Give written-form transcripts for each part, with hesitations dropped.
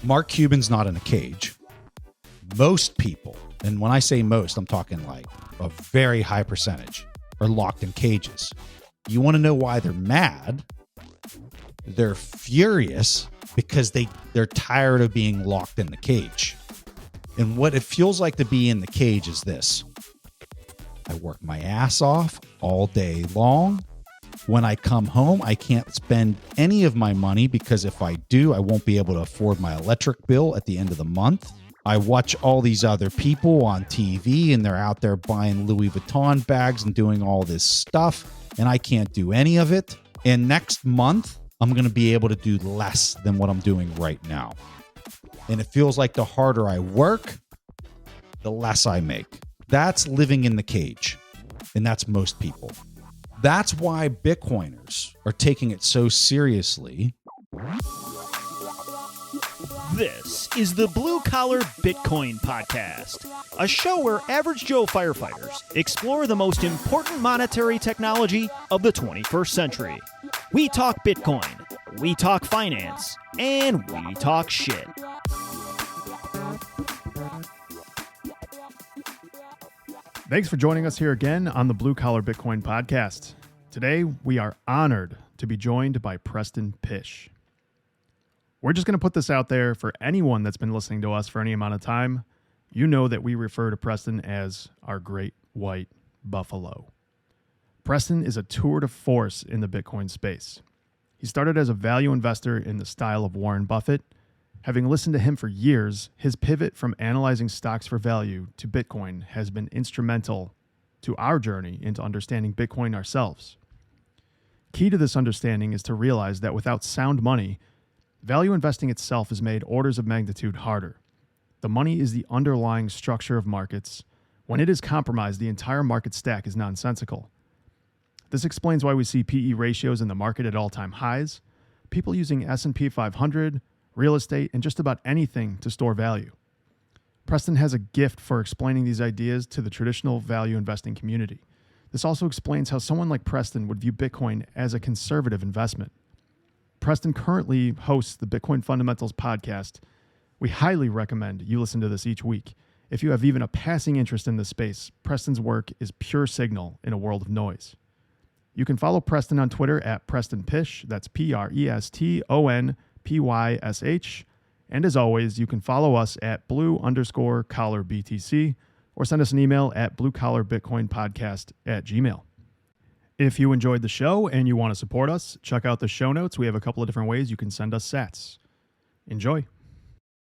Mark Cuban's not in a cage. Most people, and when I say most, I'm talking like a very high percentage, are locked in cages. You want to know why they're mad? They're furious because they're tired of being locked in the cage. And what it feels like to be in the cage is this. I work my ass off all day long. When I come home, I can't spend any of my money because if I do, I won't be able to afford my electric bill at the end of the month. I watch all these other people on TV and they're out there buying Louis Vuitton bags and doing all this stuff, and I can't do any of it. And next month, I'm going to be able to do less than what I'm doing right now. And it feels like the harder I work, the less I make. That's living in the cage. And that's most people. That's why Bitcoiners are taking it so seriously. This is the Blue Collar Bitcoin Podcast, a show where average Joe firefighters explore the most important monetary technology of the 21st century. We talk Bitcoin, we talk finance, and we talk shit. Thanks for joining us here again on the Blue Collar Bitcoin Podcast. Today, we are honored to be joined by Preston Pysh. We're just going to put this out there for anyone that's been listening to us for any amount of time. You know that we refer to Preston as our great white buffalo. Preston is a tour de force in the Bitcoin space. He started as a value investor in the style of Warren Buffett. Having listened to him for years, his pivot from analyzing stocks for value to Bitcoin has been instrumental to our journey into understanding Bitcoin ourselves. Key to this understanding is to realize that without sound money, value investing itself is made orders of magnitude harder. The money is the underlying structure of markets. When it is compromised, the entire market stack is nonsensical. This explains why we see PE ratios in the market at all-time highs, people using S&P 500, real estate, and just about anything to store value. Preston has a gift for explaining these ideas to the traditional value investing community. This also explains how someone like Preston would view Bitcoin as a conservative investment. Preston currently hosts the Bitcoin Fundamentals podcast. We highly recommend you listen to this each week. If you have even a passing interest in this space, Preston's work is pure signal in a world of noise. You can follow Preston on Twitter at Preston Pysh. That's PrestonPysh. And as always, you can follow us at blue_collar BTC or send us an email at bluecollarbitcoinpodcast@gmail.com. If you enjoyed the show and you want to support us, check out the show notes. We have a couple of different ways you can send us sats. Enjoy.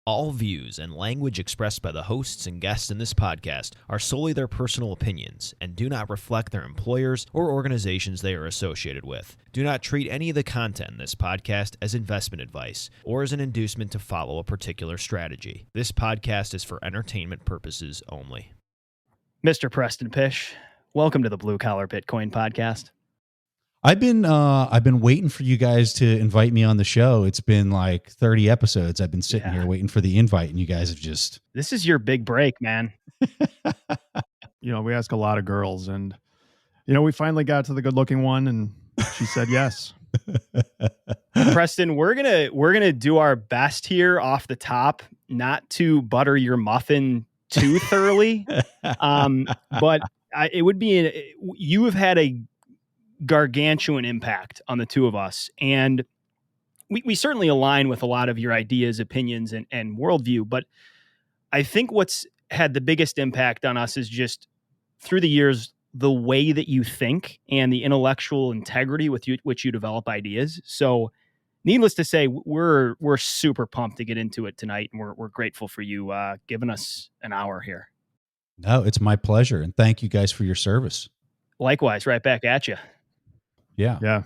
All views and language expressed by the hosts and guests in this podcast are solely their personal opinions and do not reflect their employers or organizations they are associated with. Do not treat any of the content in this podcast as investment advice or as an inducement to follow a particular strategy. This podcast is for entertainment purposes only. Mr. Preston Pysh, welcome to the Blue Collar Bitcoin Podcast. I've been waiting for you guys to invite me on the show. It's been like 30 episodes. I've been sitting here waiting for the invite, and you guys have just... This is your big break, man. We ask a lot of girls, and, we finally got to the good-looking one, and she said yes. Preston, we're gonna do our best here off the top, not to butter your muffin too thoroughly. But it would be you have had a gargantuan impact on the two of us. And we certainly align with a lot of your ideas, opinions, and worldview. But I think what's had the biggest impact on us is just through the years, the way that you think and the intellectual integrity with which you develop ideas. So needless to say, we're super pumped to get into it tonight. And we're grateful for you giving us an hour here. No, it's my pleasure. And thank you guys for your service. Likewise, right back at you. Yeah.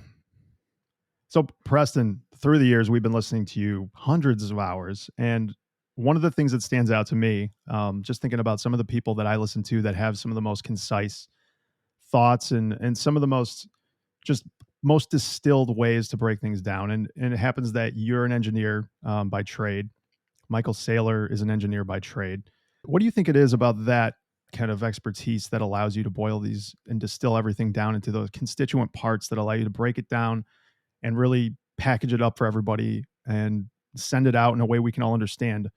So Preston, through the years, we've been listening to you hundreds of hours. And one of the things that stands out to me, just thinking about some of the people that I listen to that have some of the most concise thoughts and some of the most distilled ways to break things down. And it happens that you're an engineer by trade. Michael Saylor is an engineer by trade. What do you think it is about that kind of expertise that allows you to boil these and distill everything down into those constituent parts that allow you to break it down and really package it up for everybody and send it out in a way we can all understand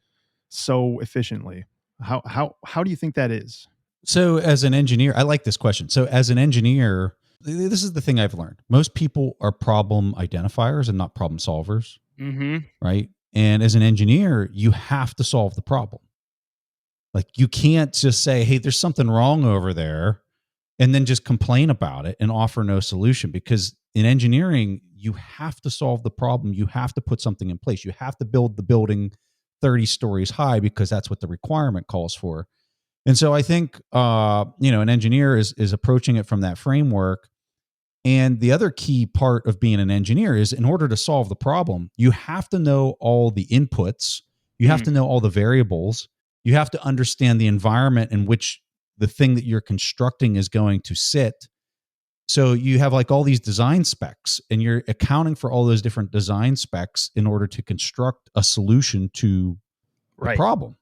so efficiently? How do you think that is? So as an engineer, I like this question. So as an engineer, this is the thing I've learned. Most people are problem identifiers and not problem solvers, right? And as an engineer, you have to solve the problem. Like you can't just say, hey, there's something wrong over there, and then just complain about it and offer no solution. Because in engineering, you have to solve the problem. You have to put something in place. You have to build the building 30 stories high because that's what the requirement calls for. And so I think, an engineer is approaching it from that framework. And the other key part of being an engineer is, in order to solve the problem, you have to know all the inputs. You have to know all the variables. You have to understand the environment in which the thing that you're constructing is going to sit. So you have like all these design specs, and you're accounting for all those different design specs in order to construct a solution to the problem.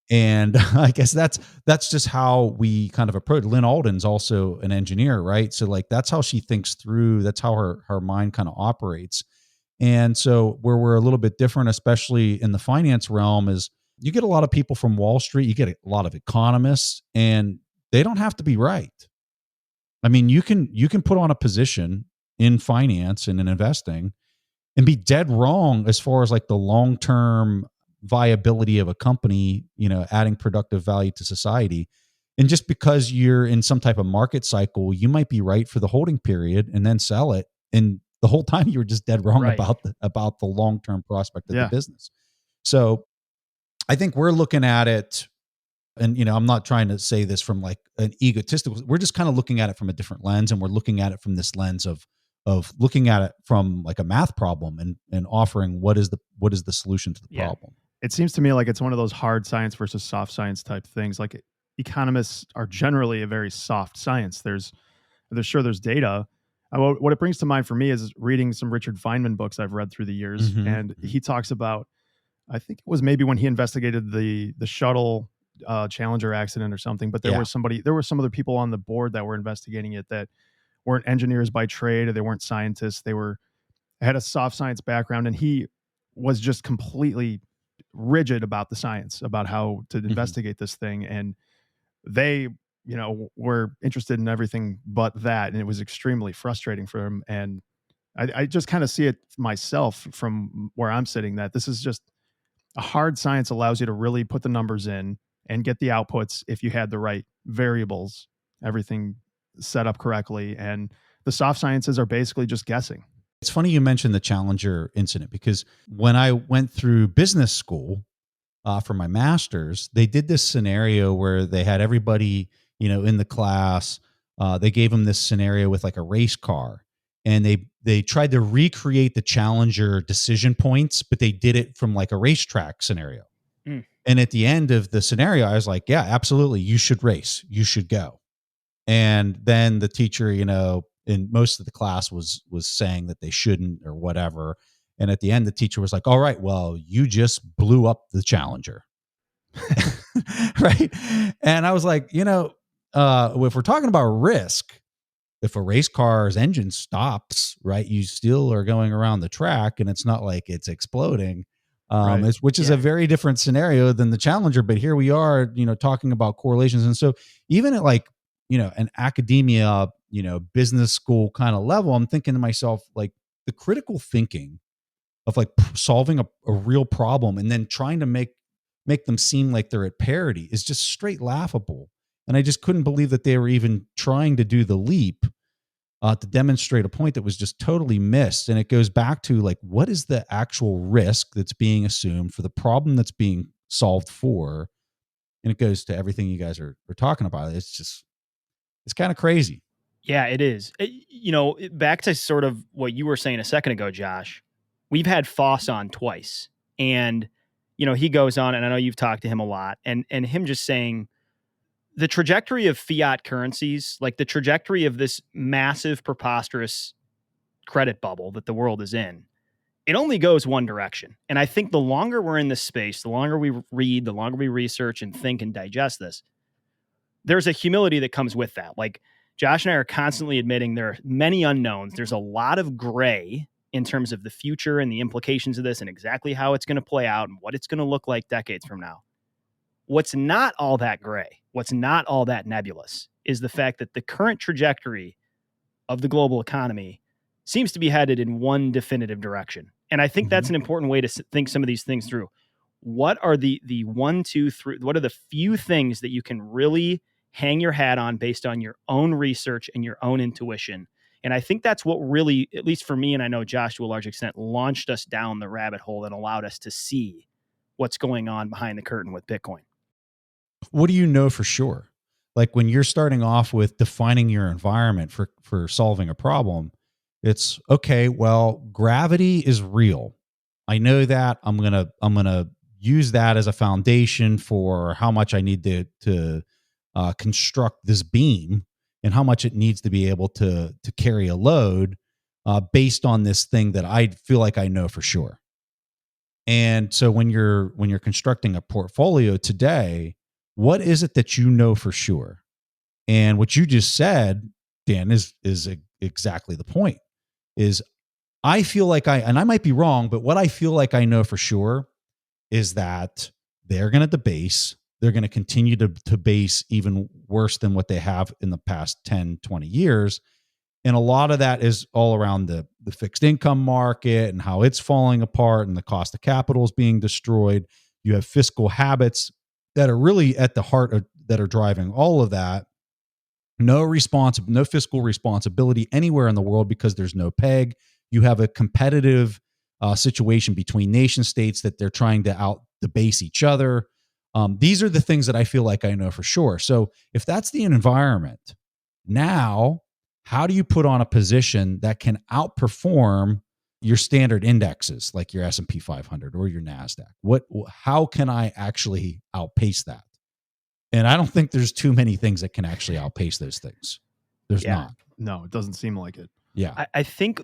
And I guess that's just how we kind of approach. Lynn Alden's also an engineer, right? So like that's how she thinks through. That's how her mind kind of operates. And so where we're a little bit different, especially in the finance realm, is you get a lot of people from Wall Street, you get a lot of economists, and they don't have to be right. I mean, you can put on a position in finance and in investing and be dead wrong as far as like the long-term viability of a company, adding productive value to society. And just because you're in some type of market cycle, you might be right for the holding period and then sell it. And the whole time you were just dead wrong about the long-term prospect of the business. So I think we're looking at it, and I'm not trying to say this from like an egotistical, we're just kind of looking at it from a different lens, and we're looking at it from this lens of looking at it from like a math problem and offering what is the solution to the problem. It seems to me like it's one of those hard science versus soft science type things. Like economists are generally a very soft science. There's data. What it brings to mind for me is reading some Richard Feynman books I've read through the years. And he talks about, I think it was maybe when he investigated the shuttle Challenger accident or something, but there were some other people on the board that were investigating it that weren't engineers by trade, or they weren't scientists. They had a soft science background, and he was just completely rigid about the science, about how to investigate this thing. And they, were interested in everything but that. And it was extremely frustrating for him. And I just kind of see it myself from where I'm sitting, that this is just a hard science allows you to really put the numbers in and get the outputs if you had the right variables, everything set up correctly. And the soft sciences are basically just guessing. It's funny you mentioned the Challenger incident, because when I went through business school for my master's, they did this scenario where they had everybody, in the class. They gave them this scenario with like a race car, and they tried to recreate the Challenger decision points, but they did it from like a racetrack scenario. And at the end of the scenario, I was like, yeah, absolutely, you should race, you should go. And then the teacher, in most of the class was saying that they shouldn't or whatever. And at the end, the teacher was like, all right, well, you just blew up the Challenger. Right. And I was like, if we're talking about risk, if a race car's engine stops, right, you still are going around the track, and it's not like it's exploding, which is a very different scenario than the Challenger. But here we are, talking about correlations. And so even at like, an academia, business school kind of level, I'm thinking to myself, like, the critical thinking of like solving a real problem and then trying to make them seem like they're at parity is just straight laughable. And I just couldn't believe that they were even trying to do the leap to demonstrate a point that was just totally missed. And it goes back to like, what is the actual risk that's being assumed for the problem that's being solved for? And it goes to everything you guys are talking about. It's kind of crazy. Yeah, it is. Back to sort of what you were saying a second ago, Josh, we've had Foss on twice, and, he goes on, and I know you've talked to him a lot, and him just saying the trajectory of fiat currencies, like the trajectory of this massive, preposterous credit bubble that the world is in, it only goes one direction. And I think the longer we're in this space, the longer we read, the longer we research and think and digest this, there's a humility that comes with that. Like, Josh and I are constantly admitting there are many unknowns. There's a lot of gray in terms of the future and the implications of this and exactly how it's going to play out and what it's going to look like decades from now. What's not all that gray, what's not all that nebulous is the fact that the current trajectory of the global economy seems to be headed in one definitive direction. And I think that's an important way to think some of these things through. What are the 1, 2, 3, what are the few things that you can really hang your hat on based on your own research and your own intuition? And I think that's what really, at least for me, and I know Josh to a large extent, launched us down the rabbit hole and allowed us to see what's going on behind the curtain with Bitcoin. What do you know for sure? Like when you're starting off with defining your environment for solving a problem, it's okay, well, gravity is real. I know that. I'm gonna use that as a foundation for how much I need to construct this beam and how much it needs to be able to carry a load based on this thing that I feel like I know for sure. And so when you're constructing a portfolio today, what is it that you know for sure? And what you just said, Dan, is exactly the point. Is I feel like and I might be wrong, but what I feel like I know for sure is that they're going to debase. They're going to continue to base even worse than what they have in the past 10, 20 years. And a lot of that is all around the fixed income market and how it's falling apart and the cost of capital is being destroyed. You have fiscal habits that are really at the heart of that are driving all of that. No fiscal responsibility anywhere in the world because there's no peg. You have a competitive situation between nation states that they're trying to out debase each other. These are the things that I feel like I know for sure. So if that's the environment, now how do you put on a position that can outperform your standard indexes like your S&P 500 or your NASDAQ? How can I actually outpace that? And I don't think there's too many things that can actually outpace those things. There's not. No, it doesn't seem like it. Yeah. I think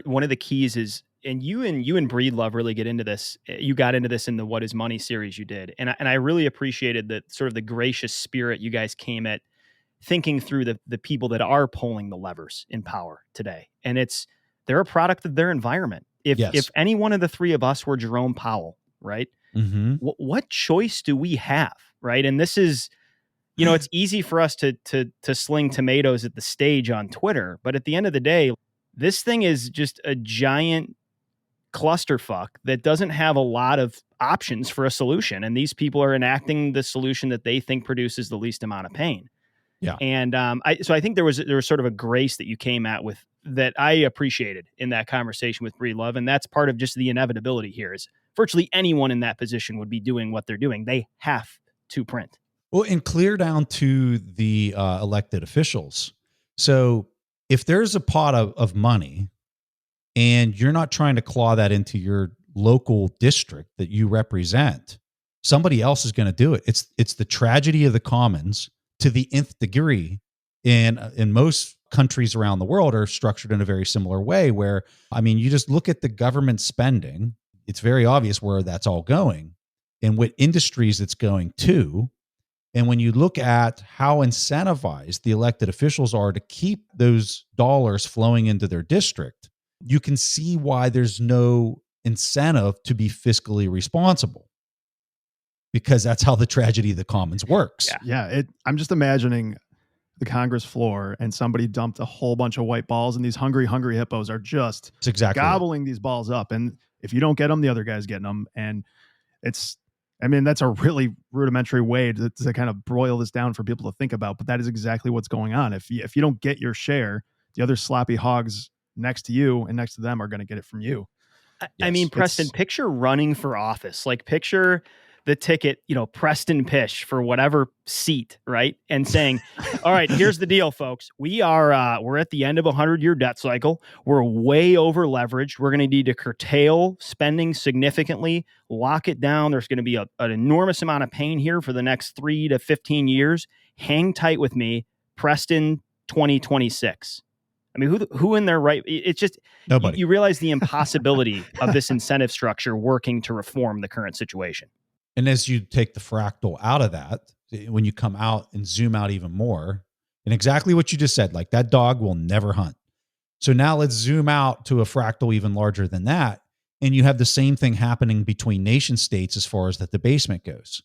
one of the keys is, and you and Breedlove really get into this. You got into this in the What is Money series you did. And I really appreciated that sort of the gracious spirit you guys came at thinking through the people that are pulling the levers in power today. And they're a product of their environment. If any one of the three of us were Jerome Powell, right? Mm-hmm. What choice do we have? Right. And this is, it's easy for us to sling tomatoes at the stage on Twitter. But at the end of the day, this thing is just a giant clusterfuck that doesn't have a lot of options for a solution. And these people are enacting the solution that they think produces the least amount of pain. Yeah. And so I think there was sort of a grace that you came at with that I appreciated in that conversation with Breedlove. And that's part of just the inevitability here is virtually anyone in that position would be doing what they're doing. They have to print. Well, and clear down to the elected officials. So if there's a pot of money and you're not trying to claw that into your local district that you represent, somebody else is going to do it. It's the tragedy of the commons to the nth degree. And in most countries around the world are structured in a very similar way where, you just look at the government spending. It's very obvious where that's all going and what industries it's going to. And when you look at how incentivized the elected officials are to keep those dollars flowing into their district, you can see why there's no incentive to be fiscally responsible because that's how the tragedy of the commons works. Yeah. I'm just imagining the Congress floor and somebody dumped a whole bunch of white balls and these hungry hippos are just gobbling these balls up. And if you don't get them, the other guy's getting them. And that's a really rudimentary way to kind of broil this down for people to think about. But that is exactly what's going on. If you don't get your share, the other sloppy hogs next to you and next to them are going to get it from you. Preston, picture running for office. Like picture the ticket, Preston Pysh for whatever seat, right? And saying, all right, here's the deal, folks. We're at the end of a 100-year debt cycle. We're way over leveraged. We're going to need to curtail spending significantly, lock it down. There's going to be an enormous amount of pain here for the next 3 to 15 years. Hang tight with me, Preston 2026. Who in their right? It's just nobody. You realize the impossibility of this incentive structure working to reform the current situation. And as you take the fractal out of that, when you come out and zoom out even more, and exactly what you just said, like that dog will never hunt. So now let's zoom out to a fractal even larger than that. And you have the same thing happening between nation states as far as the debasement goes.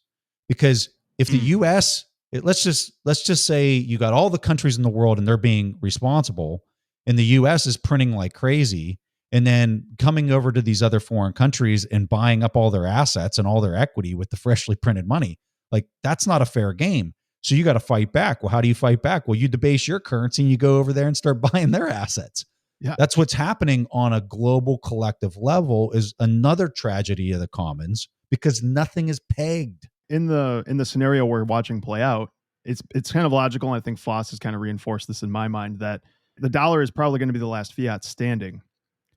Because if the US, let's just say you got all the countries in the world and they're being responsible, and the US is printing like crazy, and then coming over to these other foreign countries and buying up all their assets and all their equity with the freshly printed money, like that's not a fair game. So you got to fight back. Well, how do you fight back? Well, you debase your currency and you go over there and start buying their assets. Yeah. That's what's happening on a global collective level, is another tragedy of the commons, because nothing is pegged. In the scenario we're watching play out, it's kind of logical. And I think Foss has kind of reinforced this in my mind, that the dollar is probably going to be the last fiat standing.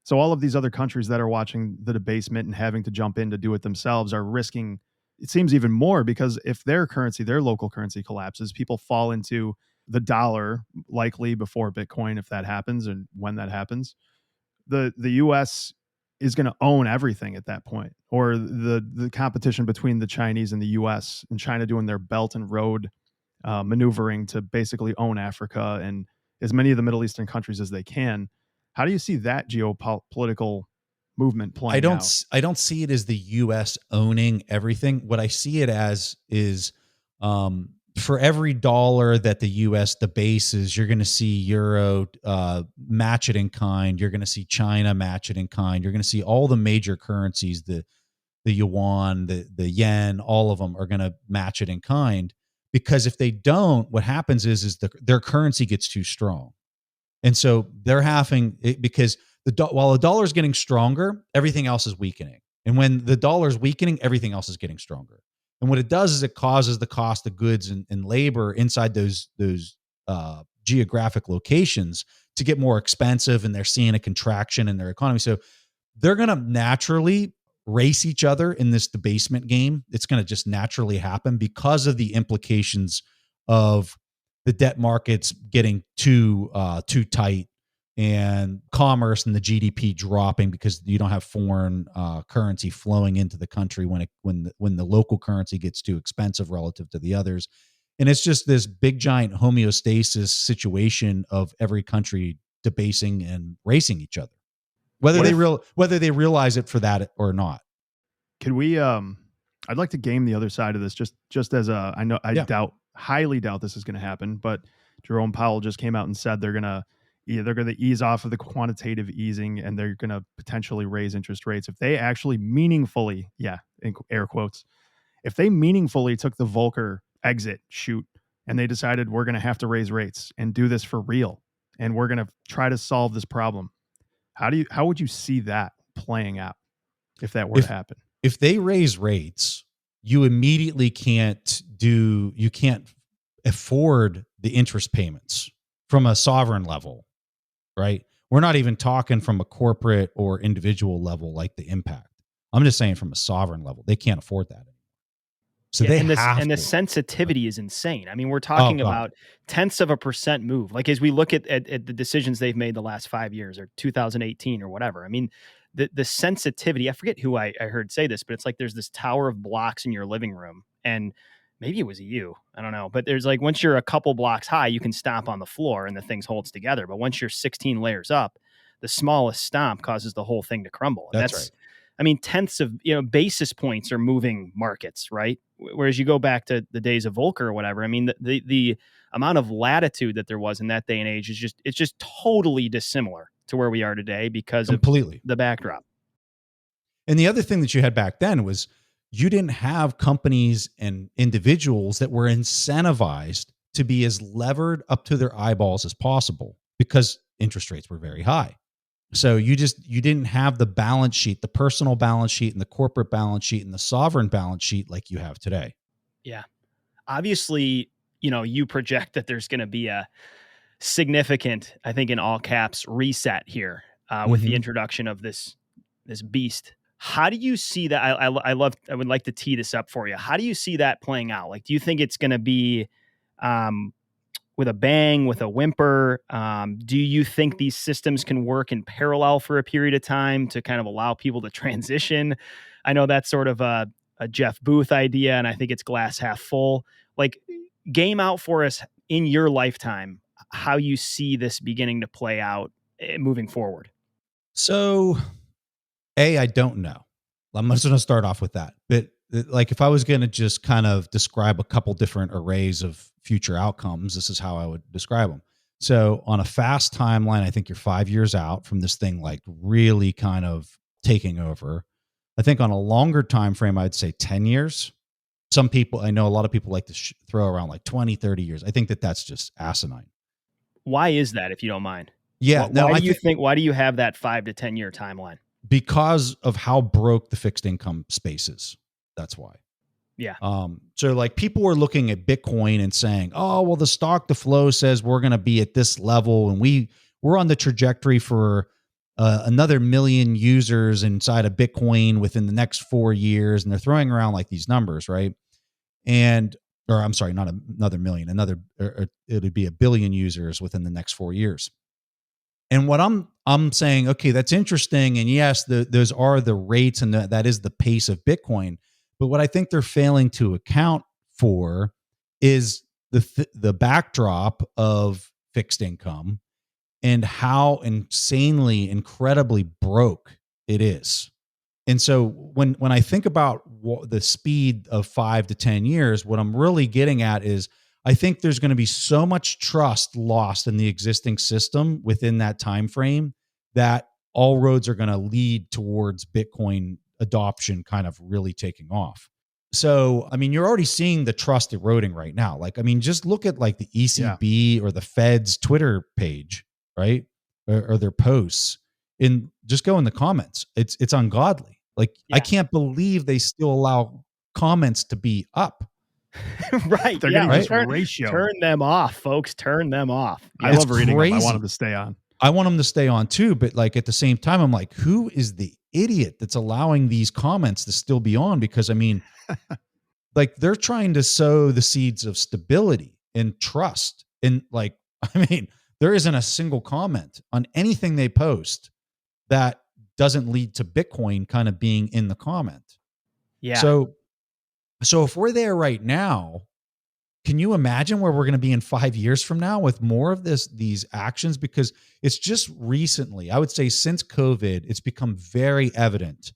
So all of these other countries that are watching the debasement and having to jump in to do it themselves are risking, it seems, even more, because if their currency, their local currency collapses, people fall into the dollar, likely before Bitcoin, if that happens and when that happens. The US is going to own everything at that point, or the competition between the Chinese and the US, and China doing their Belt and Road maneuvering to basically own Africa and as many of the Middle Eastern countries as they can. How do you see that geopolitical movement playing out? I don't see it as the U.S. owning everything. What I see it as is, for every dollar that the U.S. debases, you're going to see Euro match it in kind. You're going to see China match it in kind. You're going to see all the major currencies, the yuan, the yen, all of them are going to match it in kind. Because if they don't, what happens is their currency gets too strong. And so they're having it, because while the dollar is getting stronger, everything else is weakening. And when the dollar is weakening, everything else is getting stronger. And what it does is it causes the cost of goods and labor inside those geographic locations to get more expensive, and they're seeing a contraction in their economy. So they're going to naturally race each other in this debasement game. It's going to just naturally happen because of the implications of the debt markets getting too tight, and commerce and the GDP dropping because you don't have foreign currency flowing into the country when the local currency gets too expensive relative to the others. And it's just this big giant homeostasis situation of every country debasing and racing each other, whether they realize it for that or not. Could we I'd like to game the other side of this, just as I highly doubt this is going to happen, but Jerome Powell just came out and said they're going to ease off of the quantitative easing, and they're going to potentially raise interest rates. If they actually meaningfully, in air quotes, if they meaningfully took the Volcker exit shoot and they decided we're going to have to raise rates and do this for real, and we're going to try to solve this problem, how would you see that playing out if that were to happen? If they raise rates, you immediately can't afford the interest payments from a sovereign level, right? We're not even talking from a corporate or individual level like the impact. I'm just saying from a sovereign level, they can't afford that. So the sensitivity is insane. I mean, we're talking about tenths of a percent move. Like, as we look at the decisions they've made the last 5 years or 2018 or whatever, I mean, the sensitivity, I forget who I heard say this, but it's like there's this tower of blocks in your living room, and maybe it was you, I don't know, but there's like, once you're a couple blocks high, you can stomp on the floor and the thing holds together. But once you're 16 layers up, the smallest stomp causes the whole thing to crumble. And that's right. I mean, tenths of basis points are moving markets, right? Whereas you go back to the days of Volcker or whatever. I mean, the amount of latitude that there was in that day and age it's just totally dissimilar to where we are today because of the backdrop. And the other thing that you had back then was you didn't have companies and individuals that were incentivized to be as levered up to their eyeballs as possible because interest rates were very high. So you didn't have the balance sheet, the personal balance sheet and the corporate balance sheet and the sovereign balance sheet like you have today. Yeah. Obviously, you project that there's going to be a significant, I think in all caps, reset here with the introduction of this beast. How do you see that? I would like to tee this up for you. How do you see that playing out? Like, do you think it's going to be with a bang, with a whimper? Do you think these systems can work in parallel for a period of time to kind of allow people to transition? I know that's sort of a Jeff Booth idea, and I think it's glass half full. Like, game out for us in your lifetime how you see this beginning to play out moving forward? So, I don't know. I'm just going to start off with that. But like, if I was going to just kind of describe a couple different arrays of future outcomes, this is how I would describe them. So on a fast timeline, I think you're 5 years out from this thing, like really kind of taking over. I think on a longer time frame, I'd say 10 years. Some people, I know a lot of people like to throw around like 20, 30 years. I think that that's just asinine. Why is that, if you don't mind? Yeah. Why do you have that 5 to 10 year timeline? Because of how broke the fixed income space is. That's why. Yeah. So like people were looking at Bitcoin and saying, oh, well, the stock to flow says we're going to be at this level. And we're on the trajectory for another 1 million users inside of Bitcoin within the next 4 years. And they're throwing around like these numbers, right? Or I'm sorry, not another million, it would be 1 billion users within the next 4 years. And what I'm saying, okay, that's interesting. And yes, those are the rates and that is the pace of Bitcoin. But what I think they're failing to account for is the backdrop of fixed income and how insanely, incredibly broke it is. And so when I think about the speed of 5 to 10 years, what I'm really getting at is I think there's going to be so much trust lost in the existing system within that time frame that all roads are going to lead towards Bitcoin adoption kind of really taking off. So, I mean, you're already seeing the trust eroding right now. Like, I mean, just look at like the ECB or the Fed's Twitter page, right? Or their posts. And just go in the comments. It's ungodly. Like, I can't believe they still allow comments to be up. Right. They're getting this turn, ratio. Turn them off, folks. Turn them off. I love reading them. I want them to stay on. I want them to stay on too. But like at the same time, I'm like, who is the idiot that's allowing these comments to still be on? Because I mean, like they're trying to sow the seeds of stability and trust. And like, I mean, there isn't a single comment on anything they post that doesn't lead to Bitcoin kind of being in the comment. Yeah. So if we're there right now, can you imagine where we're going to be in 5 years from now with more of these actions? Because it's just recently, I would say since COVID, it's become very evident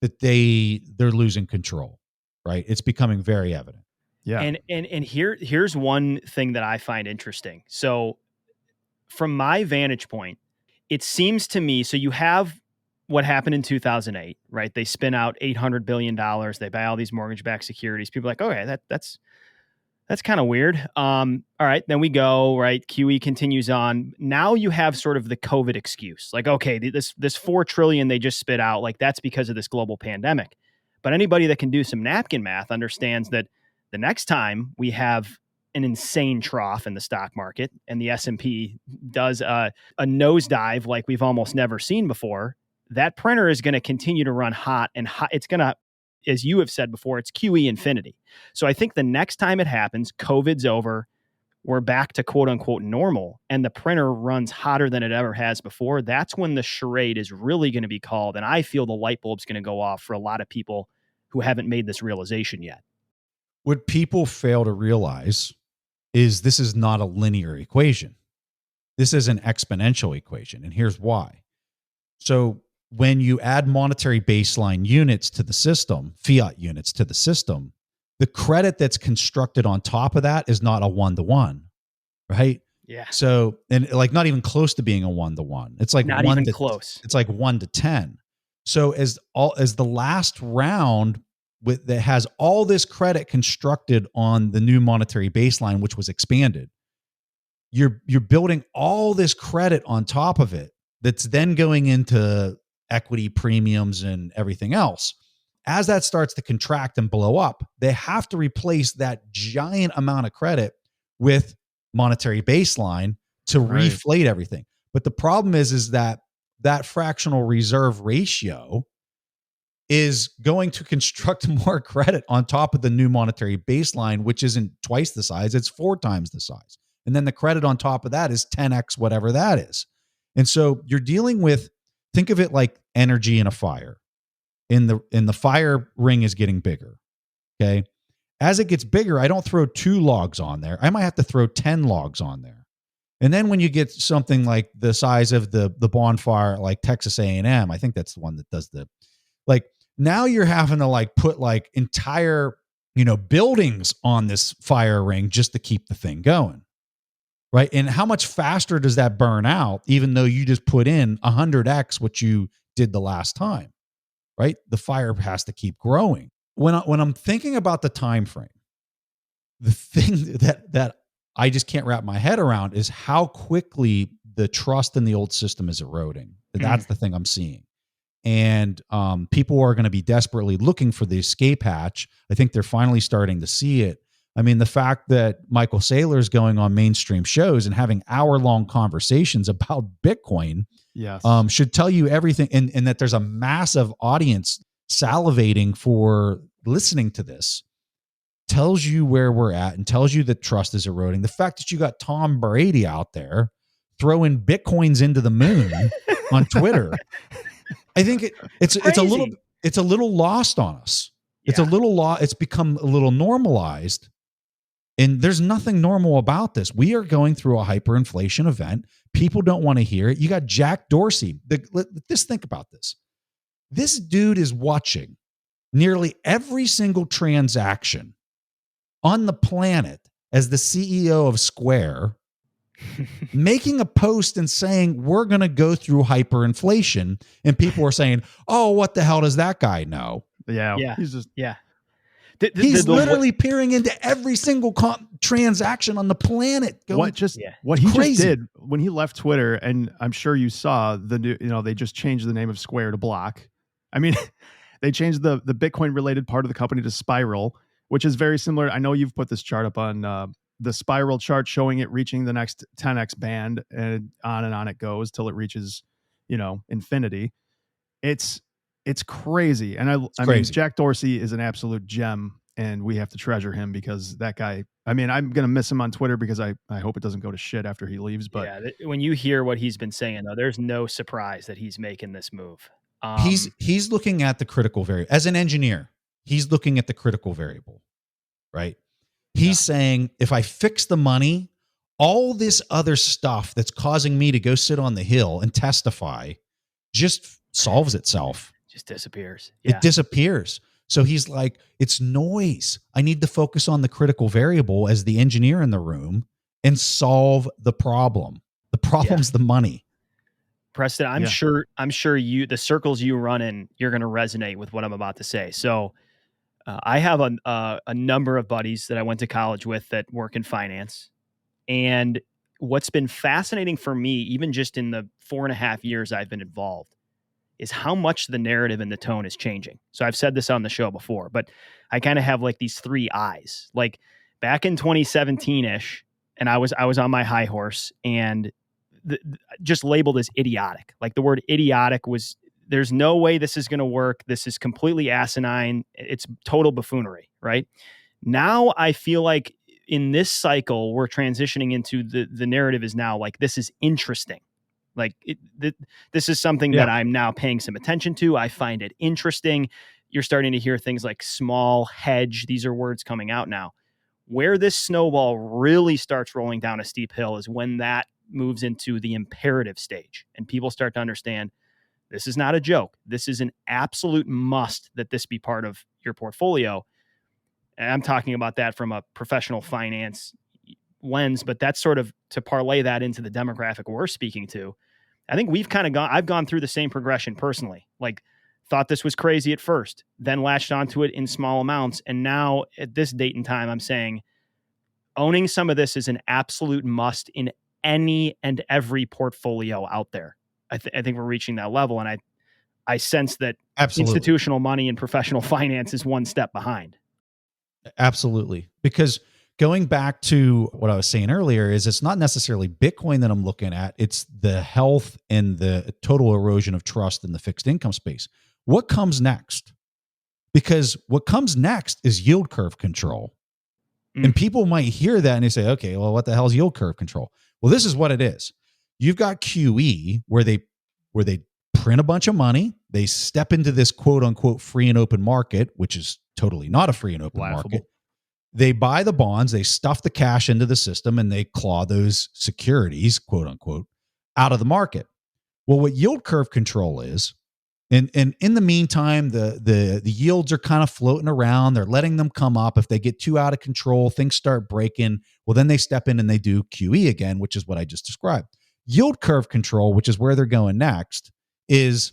that they're losing control, right? It's becoming very evident. Yeah. And here's one thing that I find interesting. So from my vantage point, it seems to me, so you have what happened in 2008, right? They spin out $800 billion. They buy all these mortgage-backed securities. People are like, okay, that's kind of weird. All right, then we go, right? QE continues on. Now you have sort of the COVID excuse. Like, okay, this $4 trillion they just spit out, like that's because of this global pandemic. But anybody that can do some napkin math understands that the next time we have an insane trough in the stock market and the S&P does a nosedive like we've almost never seen before, that printer is going to continue to run hot and hot. It's going to, as you have said before, it's QE infinity. So I think the next time it happens, COVID's over, we're back to quote unquote normal, and the printer runs hotter than it ever has before. That's when the charade is really going to be called. And I feel the light bulb's going to go off for a lot of people who haven't made this realization yet. What people fail to realize is this is not a linear equation. This is an exponential equation. And here's why. So when you add monetary baseline units to the system, fiat units to the system, the credit that's constructed on top of that is not a 1-to-1, right? Yeah. So, and like not even close to being a 1-to-1. It's like not even close. It's like 1-to-10. So as the last round that has all this credit constructed on the new monetary baseline, which was expanded, you're building all this credit on top of it that's then going into equity premiums and everything else. As that starts to contract and blow up, they have to replace that giant amount of credit with monetary baseline to reflate everything. But the problem is that fractional reserve ratio is going to construct more credit on top of the new monetary baseline, which isn't twice the size, it's 4 times the size. And then the credit on top of that is 10x whatever that is. And so you're dealing with, think of it like energy in a fire. In the fire ring is getting bigger. Okay. As it gets bigger, I don't throw 2 logs on there. I might have to throw 10 logs on there. And then when you get something like the size of the bonfire, like Texas A&M, I think that's the one that does now you're having to put entire, buildings on this fire ring just to keep the thing going. Right. And how much faster does that burn out, even though you just put in 100x what you did the last time? Right. The fire has to keep growing. When I'm thinking about the time frame, the thing that I just can't wrap my head around is how quickly the trust in the old system is eroding. That's the thing I'm seeing. And people are going to be desperately looking for the escape hatch. I think they're finally starting to see it. I mean, the fact that Michael Saylor is going on mainstream shows and having hour-long conversations about Bitcoin should tell you everything. And that there's a massive audience salivating for listening to this tells you where we're at and tells you that trust is eroding. The fact that you got Tom Brady out there throwing Bitcoins into the moon on Twitter, I think it's a little lost on us. It's it's become a little normalized. And there's nothing normal about this. We are going through a hyperinflation event. People don't want to hear it. You got Jack Dorsey. Just think about this. This dude is watching nearly every single transaction on the planet as the CEO of Square, making a post and saying, we're going to go through hyperinflation. And people are saying, oh, what the hell does that guy know? Yeah. He's literally peering into every single transaction on the planet. What he just did when he left Twitter, and I'm sure you saw the new, they just changed the name of Square to Block. I mean, they changed the Bitcoin related part of the company to Spiral, which is very similar. I know you've put this chart up on the Spiral chart showing it reaching the next 10x band, and on it goes till it reaches, infinity. It's crazy. And I mean, Jack Dorsey is an absolute gem, and we have to treasure him because that guy, I mean, I'm going to miss him on Twitter because I hope it doesn't go to shit after he leaves. But when you hear what he's been saying, though, there's no surprise that he's making this move. He's looking at the critical variable. As an engineer, he's looking at the critical variable, right? He's saying, if I fix the money, all this other stuff that's causing me to go sit on the hill and testify just solves itself. Just disappears. It disappears. So he's like, it's noise. I need to focus on the critical variable as the engineer in the room and solve the problem. The problem's the money. Preston, I'm sure the circles you run in, you're going to resonate with what I'm about to say. So I have a number of buddies that I went to college with that work in finance. And what's been fascinating for me, even just in the 4.5 years I've been involved, is how much the narrative and the tone is changing. So I've said this on the show before, but I kind of have these three eyes. Like back in 2017-ish, and I was on my high horse and just labeled as idiotic. Like the word idiotic was, there's no way this is going to work. This is completely asinine. It's total buffoonery, right? Now I feel like in this cycle, we're transitioning into the narrative is now like, this is interesting. Like this is something that I'm now paying some attention to. I find it interesting. You're starting to hear things like small hedge. These are words coming out now. Where this snowball really starts rolling down a steep hill is when that moves into the imperative stage and people start to understand this is not a joke. This is an absolute must that this be part of your portfolio. And I'm talking about that from a professional finance lens, but that's sort of to parlay that into the demographic we're speaking to. I think I've gone through the same progression personally, like thought this was crazy at first, then latched onto it in small amounts. And now at this date and time, I'm saying owning some of this is an absolute must in any and every portfolio out there. I think we're reaching that level. And I sense that institutional money and professional finance is one step behind. Absolutely. Because going back to what I was saying earlier is it's not necessarily Bitcoin that I'm looking at. It's the health and the total erosion of trust in the fixed income space. What comes next? Because what comes next is yield curve control. And people might hear that and they say, okay, well, what the hell is yield curve control? Well, this is what it is. You've got QE where they print a bunch of money. They step into this quote unquote free and open market, which is totally not a free and open market. they buy the bonds, they stuff the cash into the system, and they claw those securities, quote unquote, out of the market. Well, what yield curve control is, and in the meantime, the yields are kind of floating around. They're letting them come up. If they get too out of control, things start breaking. Well, then they step in and they do QE again, which is what I just described. Yield curve control, which is where they're going next, is,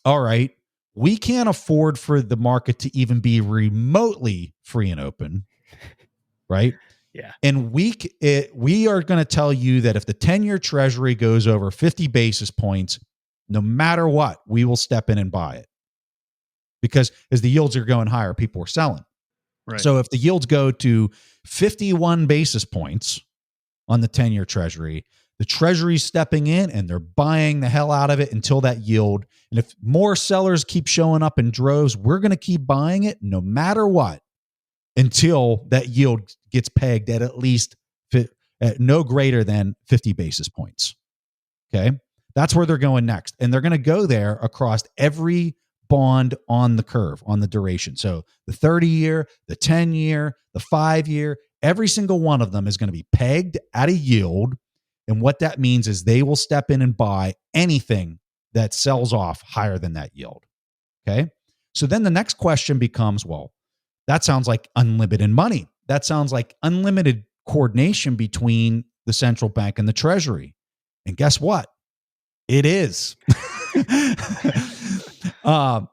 all right, we can't afford for the market to even be remotely free and open, right? Yeah. And we are going to tell you that if the 10-year treasury goes over 50 basis points, no matter what, we will step in and buy it. Because as the yields are going higher, people are selling. Right. So if the yields go to 51 basis points on the 10-year treasury, the treasury's stepping in and they're buying the hell out of it until that yield. And if more sellers keep showing up in droves, we're going to keep buying it no matter what until that yield gets pegged at least at no greater than 50 basis points. Okay. That's where they're going next. And they're going to go there across every bond on the curve, on the duration. So the 30-year, the 10-year, the 5-year, every single one of them is going to be pegged at a yield. And what that means is they will step in and buy anything that sells off higher than that yield. Okay. So then the next question becomes, well, that sounds like unlimited money. That sounds like unlimited coordination between the central bank and the treasury. And guess what? It is. So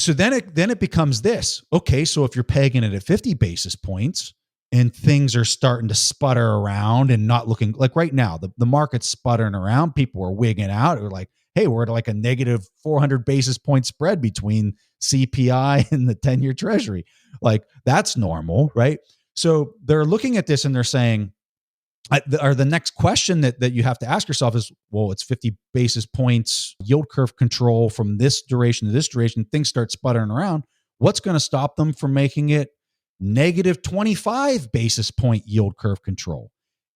then it becomes this. Okay, so if you're pegging it at 50 basis points and things are starting to sputter around and not looking like right now, the market's sputtering around, people are wigging out. They're like, hey, we're at like a negative 400 basis point spread between CPI and the 10-year treasury. Like that's normal, right? So they're looking at this and they're saying, or the next question that you have to ask yourself is, well, it's 50 basis points yield curve control from this duration to this duration. Things start sputtering around. What's going to stop them from making it negative 25 basis point yield curve control?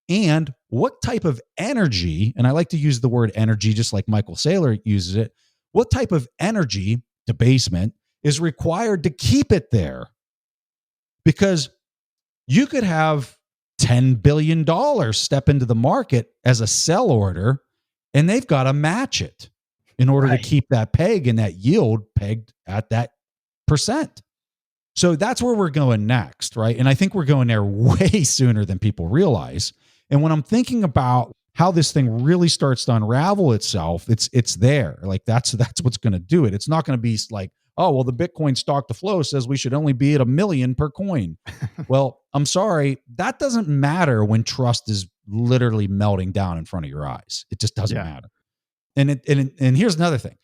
And what type of energy, and I like to use the word energy just like Michael Saylor uses it, what type of energy, debasement, is required to keep it there? Because you could have $10 billion step into the market as a sell order, and they've got to match it in order to keep that peg and that yield pegged at that percent. So that's where we're going next, right? And I think we're going there way sooner than people realize. And when I'm thinking about how this thing really starts to unravel itself, it's there. Like that's what's going to do it. It's not going to be like, oh, well, the Bitcoin stock to flow says we should only be at 1 million per coin. Well, I'm sorry. That doesn't matter when trust is literally melting down in front of your eyes. It just doesn't matter. And here's another thing.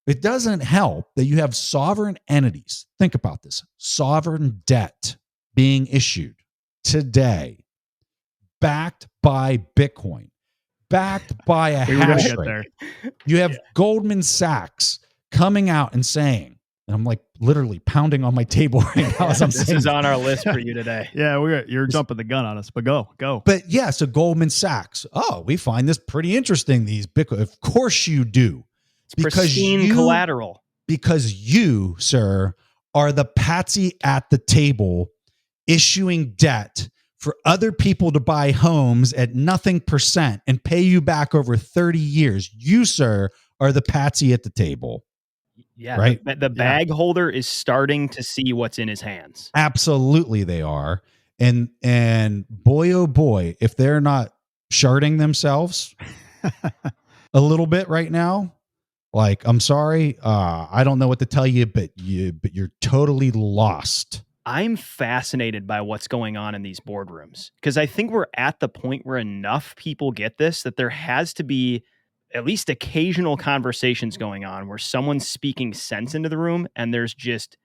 It doesn't help that you have sovereign entities. Think about this. Sovereign debt being issued today, backed by Bitcoin, backed by a hash rate. You have Goldman Sachs coming out and saying, and I'm like literally pounding on my table right now as I'm saying this is on our list for you today. Yeah, you're jumping the gun on us, but go. But yeah, so Goldman Sachs. Oh, we find this pretty interesting. These Bitcoin, of course you do, it's pristine collateral. Because you, sir, are the patsy at the table, issuing debt for other people to buy homes at nothing percent and pay you back over 30 years. You, sir, are the patsy at the table. Yeah, right. The bag holder is starting to see what's in his hands. Absolutely, they are. And boy, oh boy, if they're not sharding themselves a little bit right now, like, I'm sorry, I don't know what to tell you, but you're totally lost. I'm fascinated by what's going on in these boardrooms because I think we're at the point where enough people get this that there has to be at least occasional conversations going on where someone's speaking sense into the room and there's just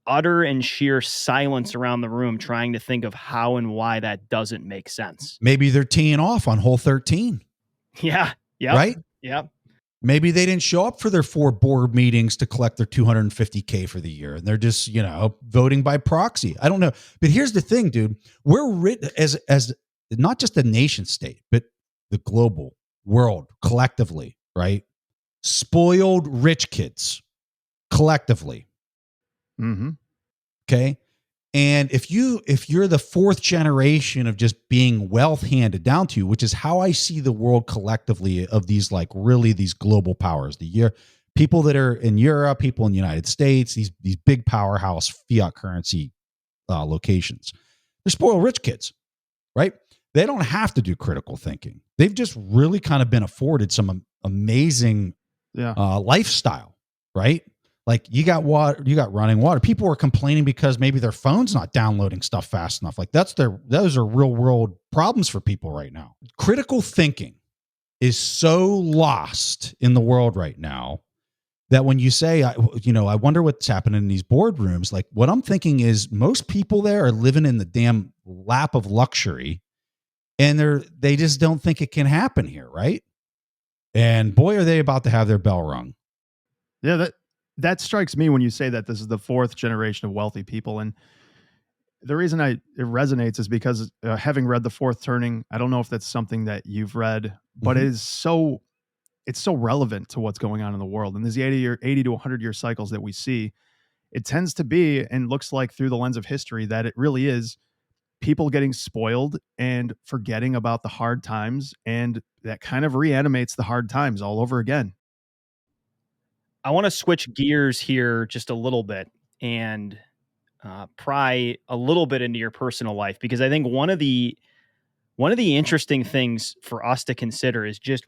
utter and sheer silence around the room trying to think of how and why that doesn't make sense. Maybe they're teeing off on hole 13. Yeah. Yep. Right? Yep. Maybe they didn't show up for their 4 board meetings to collect their $250K for the year. And they're just, voting by proxy. I don't know. But here's the thing, dude. We're as not just the nation state, but the global world collectively, right? Spoiled rich kids collectively. Mm-hmm. Okay. And if you're the fourth generation of just being wealth handed down to you, which is how I see the world collectively of these like really these global powers, people that are in Europe, people in the United States, these big powerhouse fiat currency locations, they're spoiled rich kids, right? They don't have to do critical thinking. They've just really kind of been afforded some amazing lifestyle, right? Like you got water, you got running water. People are complaining because maybe their phone's not downloading stuff fast enough. Like those are real world problems for people right now. Critical thinking is so lost in the world right now that when you say, I wonder what's happening in these boardrooms, like what I'm thinking is most people there are living in the damn lap of luxury and they just don't think it can happen here. Right. And boy, are they about to have their bell rung. Yeah. That strikes me when you say that this is the fourth generation of wealthy people. And the reason it resonates is because having read The Fourth Turning, I don't know if that's something that you've read, but it's so relevant to what's going on in the world. And these 80 to 100 year cycles that we see, it tends to be, and looks like through the lens of history, that it really is people getting spoiled and forgetting about the hard times. And that kind of reanimates the hard times all over again. I want to switch gears here just a little bit and pry a little bit into your personal life, because I think one of the interesting things for us to consider is just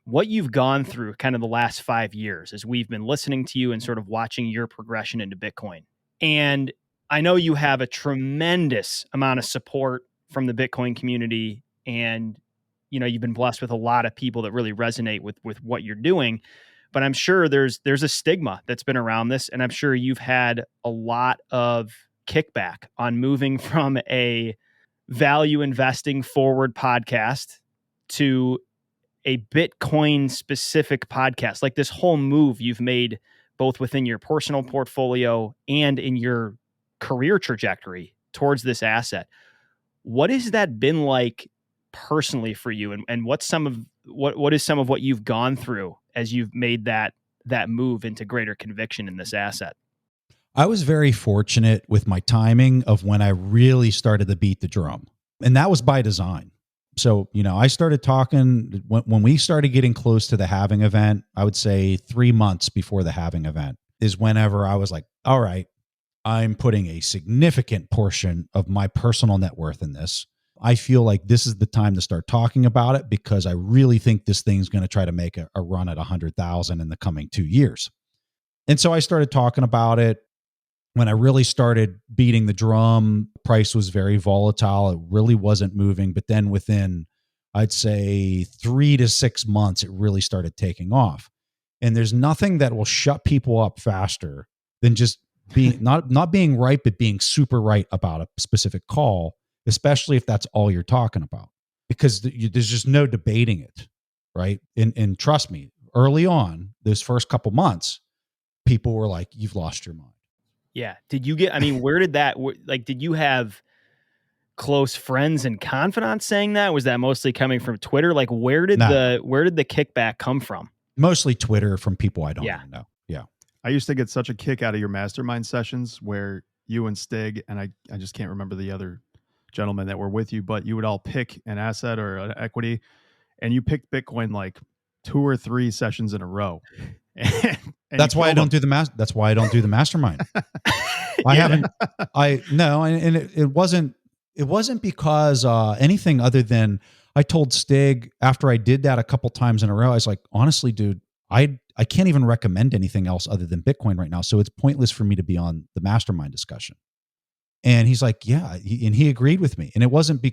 what you've gone through kind of the last 5 years as we've been listening to you and sort of watching your progression into Bitcoin. And I know you have a tremendous amount of support from the Bitcoin community, and you've been blessed with a lot of people that really resonate with what you're doing. But I'm sure there's a stigma that's been around this, and I'm sure you've had a lot of kickback on moving from a value investing forward podcast to a Bitcoin specific podcast. Like this whole move you've made both within your personal portfolio and in your career trajectory towards this asset. What has that been like personally for you, and what is some of what you've gone through as you've made that move into greater conviction in this asset? I was very fortunate with my timing of when I really started to beat the drum, and that was by design. So, I started talking when we started getting close to the halving event. I would say 3 months before the halving event is whenever I was like, all right, I'm putting a significant portion of my personal net worth in this. I feel like this is the time to start talking about it because I really think this thing's going to try to make a run at 100,000 in the coming 2 years. And so I started talking about it. When I really started beating the drum, price was very volatile. It really wasn't moving. But then within, I'd say 3 to 6 months, it really started taking off. And there's nothing that will shut people up faster than just being not being right, but being super right about a specific call, especially if that's all you're talking about, because there's just no debating it, right? And trust me, early on, those first couple months, people were like, "You've lost your mind." Yeah. Did you get? I mean, where did that? Like, did you have close friends and confidants saying that? Was that mostly coming from Twitter? Like, where did the kickback come from? Mostly Twitter from people I don't even know. Yeah. I used to get such a kick out of your mastermind sessions where you and Stig, and I just can't remember the other gentlemen that were with you, but you would all pick an asset or an equity, and you picked Bitcoin like 2 or 3 sessions in a row. And that's why I don't do the That's why I don't do the mastermind. It wasn't because anything other than I told Stig after I did that a couple times in a row, I was like, honestly, dude, I can't even recommend anything else other than Bitcoin right now. So it's pointless for me to be on the mastermind discussion. And he's like, yeah. And he agreed with me. And it wasn't,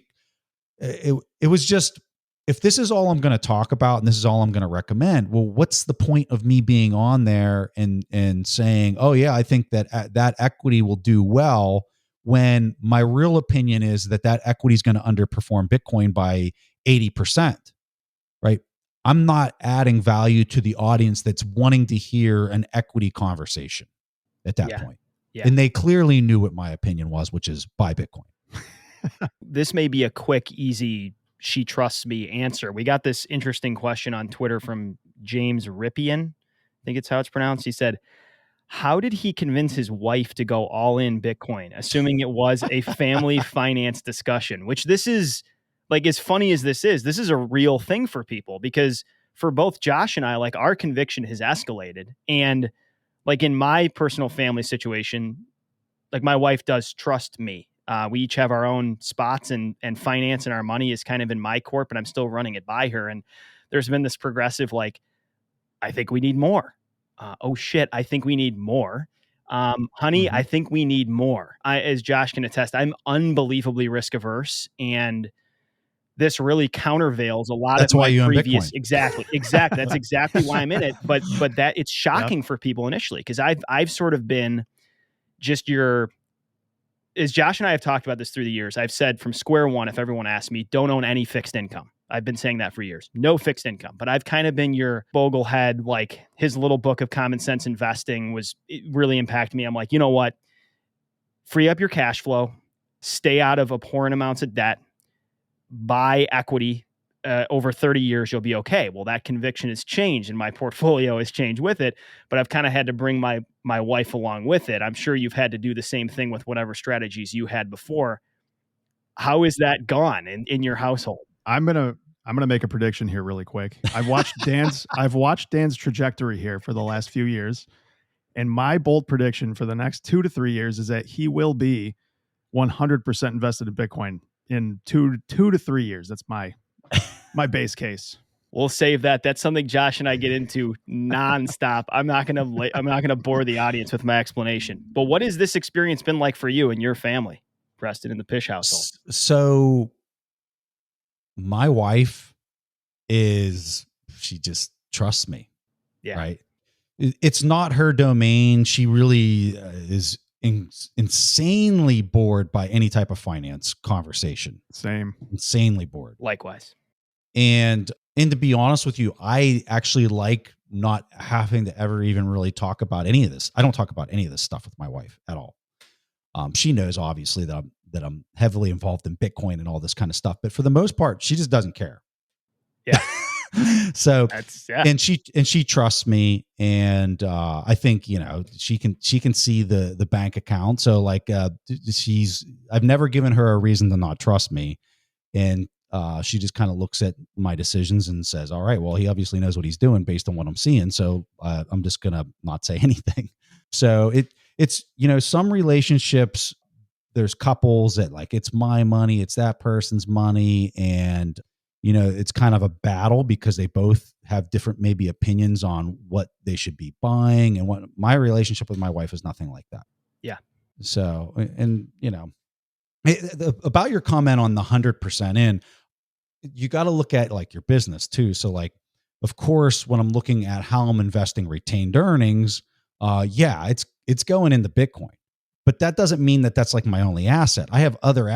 it was just, if this is all I'm going to talk about and this is all I'm going to recommend, well, what's the point of me being on there and saying, oh yeah, I think that that equity will do well, when my real opinion is that equity is going to underperform Bitcoin by 80%, right? I'm not adding value to the audience that's wanting to hear an equity conversation at that point. Yeah. And they clearly knew what my opinion was, which is buy Bitcoin. This may be a quick, easy, she trusts me answer. We got this interesting question on Twitter from James Rippian. I think it's how it's pronounced. He said, How did he convince his wife to go all in Bitcoin, assuming it was a family finance discussion, which this is like, as funny as this is a real thing for people, because for both Josh and I, like, our conviction has escalated. And like in my personal family situation, like my wife does trust me. We each have our own spots, and finance and our money is kind of in my court, but I'm still running it by her. And there's been this progressive, like, I think we need more. Oh shit, I think we need more. Honey, I think we need more. As Josh can attest, I'm unbelievably risk averse, and this really countervails a lot That's of why my you own previous. Bitcoin. Exactly. That's exactly why I'm in it. But that it's shocking for people initially, because I've sort of been just as Josh and I have talked about this through the years, I've said from square one, if everyone asks me, don't own any fixed income. I've been saying that for years. No fixed income. But I've kind of been your boglehead. Like, his little book of common sense investing it really impacted me. I'm like, you know what? Free up your cash flow, stay out of abhorrent amounts of debt, buy equity. Over 30 years, you'll be okay. Well, that conviction has changed, and my portfolio has changed with it, but I've kind of had to bring my wife along with it. I'm sure you've had to do the same thing with whatever strategies you had before. How is that gone in your household? I'm gonna make a prediction here really quick. I've watched Dan's trajectory here for the last few years, and my bold prediction for the next 2 to 3 years is that he will be 100% invested in Bitcoin in 2 to 3 years. That's my base case. We'll save that. That's something Josh and I get into nonstop. I'm not gonna bore the audience with my explanation. But what has this experience been like for you and your family, Preston, in the Pysh household? So my wife she just trusts me. Yeah. Right. It's not her domain. She really is insanely bored by any type of finance conversation. Same. Insanely bored. Likewise. And to be honest with you, I actually like not having to ever even really talk about any of this. I don't talk about any of this stuff with my wife at all. She knows obviously that I'm heavily involved in Bitcoin and all this kind of stuff, but for the most part, she just doesn't care. Yeah. So yeah. and she trusts me, and I think, you know, she can see the bank account. So like I've never given her a reason to not trust me, and she just kind of looks at my decisions and says, all right, well, he obviously knows what he's doing based on what I'm seeing. So I'm just going to not say anything. So it's, you know, some relationships, there's couples that like, it's my money, it's that person's money. And, you know, it's kind of a battle because they both have different maybe opinions on what they should be buying. And what my relationship with my wife is nothing like that. Yeah. So, and you know, about your comment on the 100% in, you got to look at like your business too. So like, of course, when I'm looking at how I'm investing retained earnings, yeah, it's going into Bitcoin, but that doesn't mean that that's like my only asset. I have other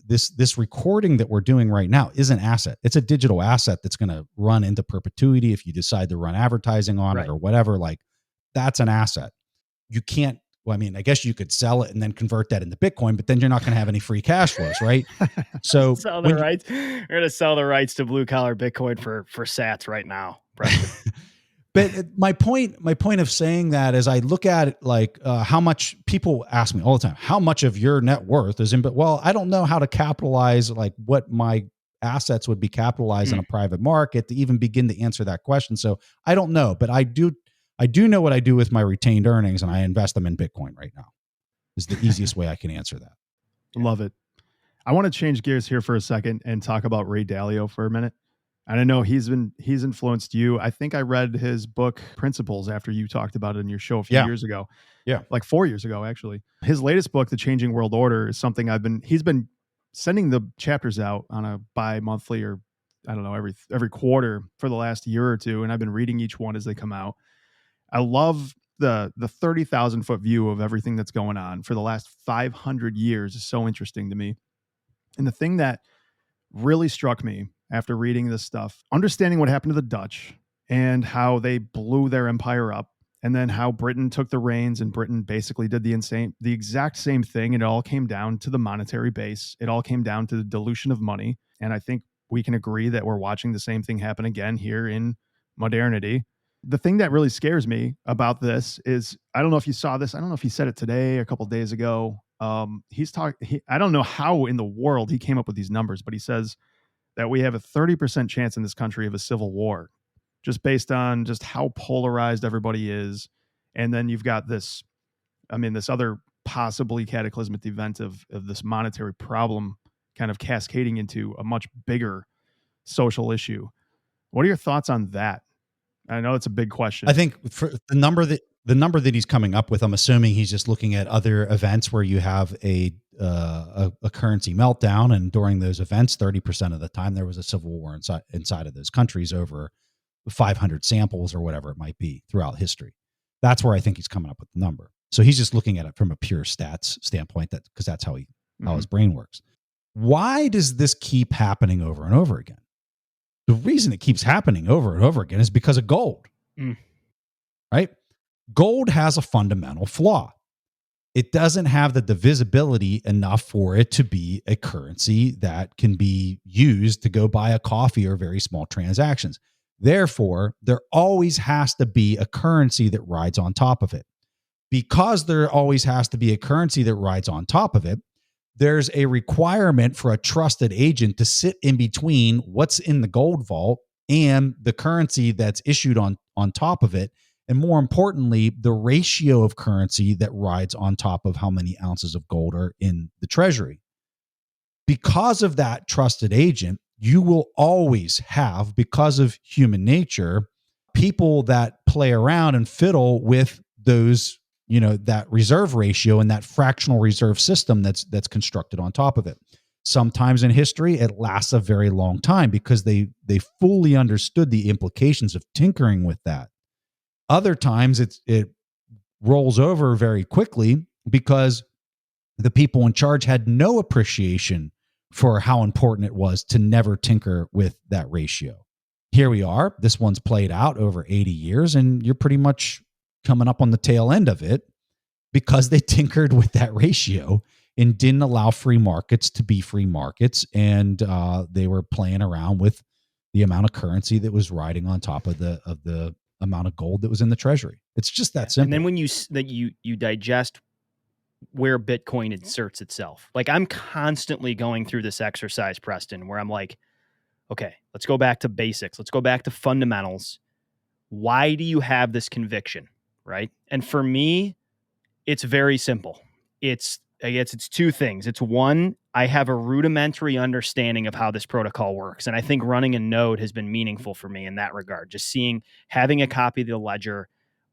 this recording that we're doing right now is an asset. It's a digital asset that's going to run into perpetuity. If you decide to run advertising on it or whatever, like that's an asset. You can't, well, I mean, I guess you could sell it and then convert that into Bitcoin, but then you're not going to have any free cash flows, right? So sell the rights. We're going to sell the rights to blue collar Bitcoin for sats right now. But my point of saying that is I look at it like how much people ask me all the time, how much of your net worth is in, but well, I don't know how to capitalize like what my assets would be capitalized in a private market to even begin to answer that question. So I don't know, but I do know what I do with my retained earnings, and I invest them in Bitcoin right now. Is the easiest way I can answer that. Love it. I want to change gears here for a second and talk about Ray Dalio for a minute. And I know he's influenced you. I think I read his book Principles after you talked about it in your show a few years ago. Yeah. Like 4 years ago, actually. His latest book, The Changing World Order, is something he's been sending the chapters out on a bi-monthly or I don't know, every quarter for the last year or two. And I've been reading each one as they come out. I love the 30,000 foot view of everything that's going on for the last 500 years is so interesting to me. And the thing that really struck me after reading this stuff, understanding what happened to the Dutch and how they blew their empire up, and then how Britain took the reins and Britain basically did the exact same thing. And it all came down to the monetary base. It all came down to the dilution of money. And I think we can agree that we're watching the same thing happen again here in modernity. The thing that really scares me about this is, I don't know if you saw this. I don't know if he said it today, a couple of days ago. I don't know how in the world he came up with these numbers, but he says that we have a 30% chance in this country of a civil war, just based on just how polarized everybody is. And then you've got this other possibly cataclysmic event of this monetary problem kind of cascading into a much bigger social issue. What are your thoughts on that? I know it's a big question. I think for the number that he's coming up with, I'm assuming he's just looking at other events where you have a currency meltdown, and during those events, 30% of the time there was a civil war inside of those countries over 500 samples or whatever it might be throughout history. That's where I think he's coming up with the number. So he's just looking at it from a pure stats standpoint, because that's how his brain works. Why does this keep happening over and over again? The reason it keeps happening over and over again is because of gold, right? Gold has a fundamental flaw. It doesn't have the divisibility enough for it to be a currency that can be used to go buy a coffee or very small transactions. Therefore, there always has to be a currency that rides on top of it. Because there always has to be a currency that rides on top of it, there's a requirement for a trusted agent to sit in between what's in the gold vault and the currency that's issued on top of it. And more importantly, the ratio of currency that rides on top of how many ounces of gold are in the treasury. Because of that trusted agent, you will always have, because of human nature, people that play around and fiddle with those, that reserve ratio and that fractional reserve system that's constructed on top of it. Sometimes in history, it lasts a very long time because they fully understood the implications of tinkering with that. Other times it rolls over very quickly because the people in charge had no appreciation for how important it was to never tinker with that ratio. Here we are. This one's played out over 80 years, and you're pretty much coming up on the tail end of it because they tinkered with that ratio and didn't allow free markets to be free markets. And they were playing around with the amount of currency that was riding on top of the amount of gold that was in the treasury. It's just that simple. And then when you digest where Bitcoin inserts itself, like I'm constantly going through this exercise, Preston, where I'm like, okay, let's go back to basics. Let's go back to fundamentals. Why do you have this conviction, right? And for me, it's very simple. I guess it's two things. It's one, I have a rudimentary understanding of how this protocol works. And I think running a node has been meaningful for me in that regard. Just having a copy of the ledger,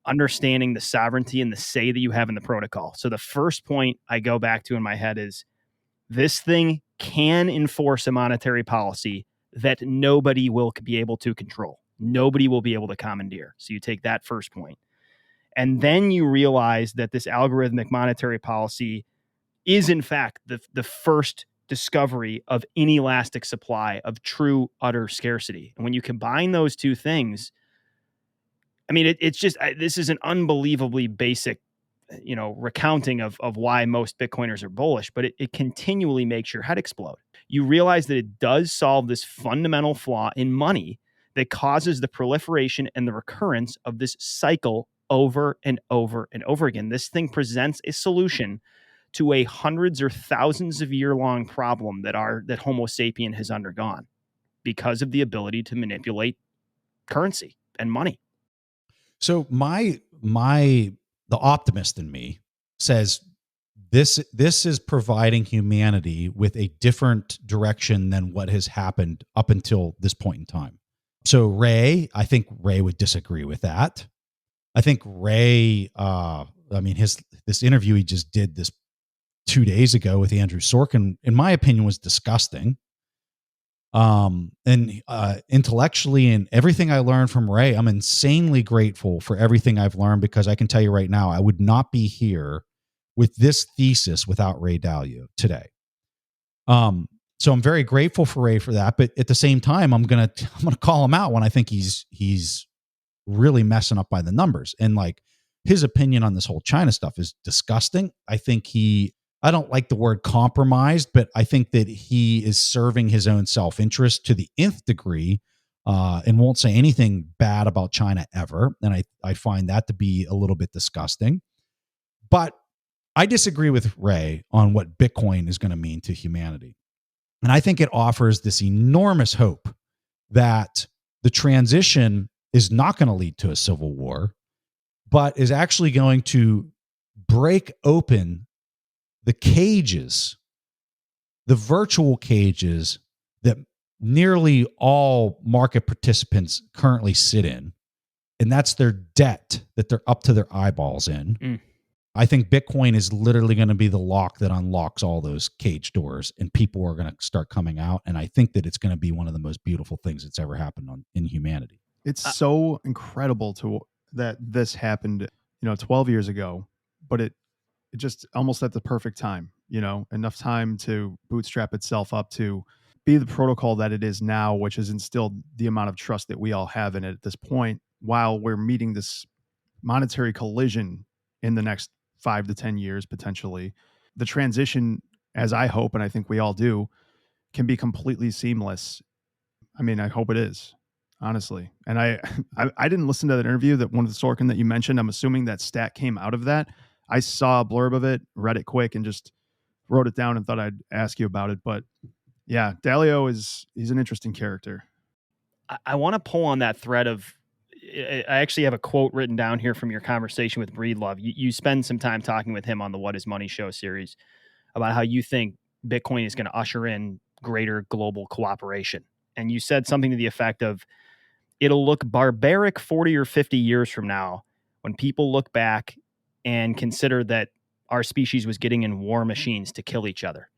understanding the sovereignty and the say that you have in the protocol. So the first point I go back to in my head is this thing can enforce a monetary policy that nobody will be able to control. Nobody will be able to commandeer. So you take that first point. And then you realize that this algorithmic monetary policy is, in fact, the first discovery of inelastic supply, of true, utter scarcity. And when you combine those two things, I mean, it's just, this is an unbelievably basic, recounting of why most Bitcoiners are bullish, but it continually makes your head explode. You realize that it does solve this fundamental flaw in money that causes the proliferation and the recurrence of this cycle over and over and over again. This thing presents a solution to a hundreds or thousands of year-long problem that Homo sapien has undergone because of the ability to manipulate currency and money. So the optimist in me says this is providing humanity with a different direction than what has happened up until this point in time. So I think Ray would disagree with that. I think Ray, this interview he just did this 2 days ago with Andrew Sorkin, in my opinion, was disgusting. And intellectually and everything I learned from Ray, I'm insanely grateful for everything I've learned, because I can tell you right now, I would not be here with this thesis without Ray Dalio today. So I'm very grateful for Ray for that. But at the same time, I'm gonna call him out when I think he's really messing up by the numbers. And like his opinion on this whole China stuff is disgusting. I don't like the word compromised, but I think that he is serving his own self-interest to the nth degree and won't say anything bad about China ever. And I find that to be a little bit disgusting. But I disagree with Ray on what Bitcoin is going to mean to humanity. And I think it offers this enormous hope that the transition is not going to lead to a civil war, but is actually going to break open the cages, the virtual cages that nearly all market participants currently sit in. And that's their debt that they're up to their eyeballs in. I think Bitcoin is literally going to be the lock that unlocks all those cage doors, and people are going to start coming out. And I think that it's going to be one of the most beautiful things that's ever happened in humanity. It's so incredible that this happened, 12 years ago, but it just almost at the perfect time, enough time to bootstrap itself up to be the protocol that it is now, which has instilled the amount of trust that we all have in it at this point, while we're meeting this monetary collision in the next 5 to 10 years, potentially. The transition, as I hope, and I think we all do, can be completely seamless. I mean, I hope it is, honestly. And I didn't listen to that interview, that one of the Sorkin that you mentioned. I'm assuming that stat came out of that. I saw a blurb of it, read it quick, and just wrote it down and thought I'd ask you about it. But yeah, Dalio he's an interesting character. I want to pull on that thread of, I actually have a quote written down here from your conversation with Breedlove. You spend some time talking with him on the What is Money show series about how you think Bitcoin is going to usher in greater global cooperation. And you said something to the effect of, it'll look barbaric 40 or 50 years from now when people look back and consider that our species was getting in war machines to kill each other.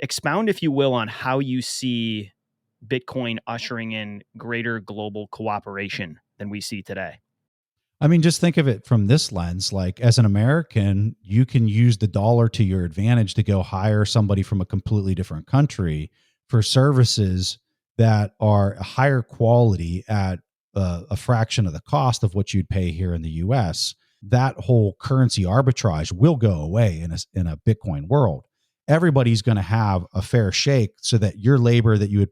Expound, if you will, on how you see Bitcoin ushering in greater global cooperation than we see today. I mean, just think of it from this lens. Like, as an American, you can use the dollar to your advantage to go hire somebody from a completely different country for services that are higher quality at a fraction of the cost of what you'd pay here in the US. That whole currency arbitrage will go away in a Bitcoin world. Everybody's going to have a fair shake, so that your labor that you would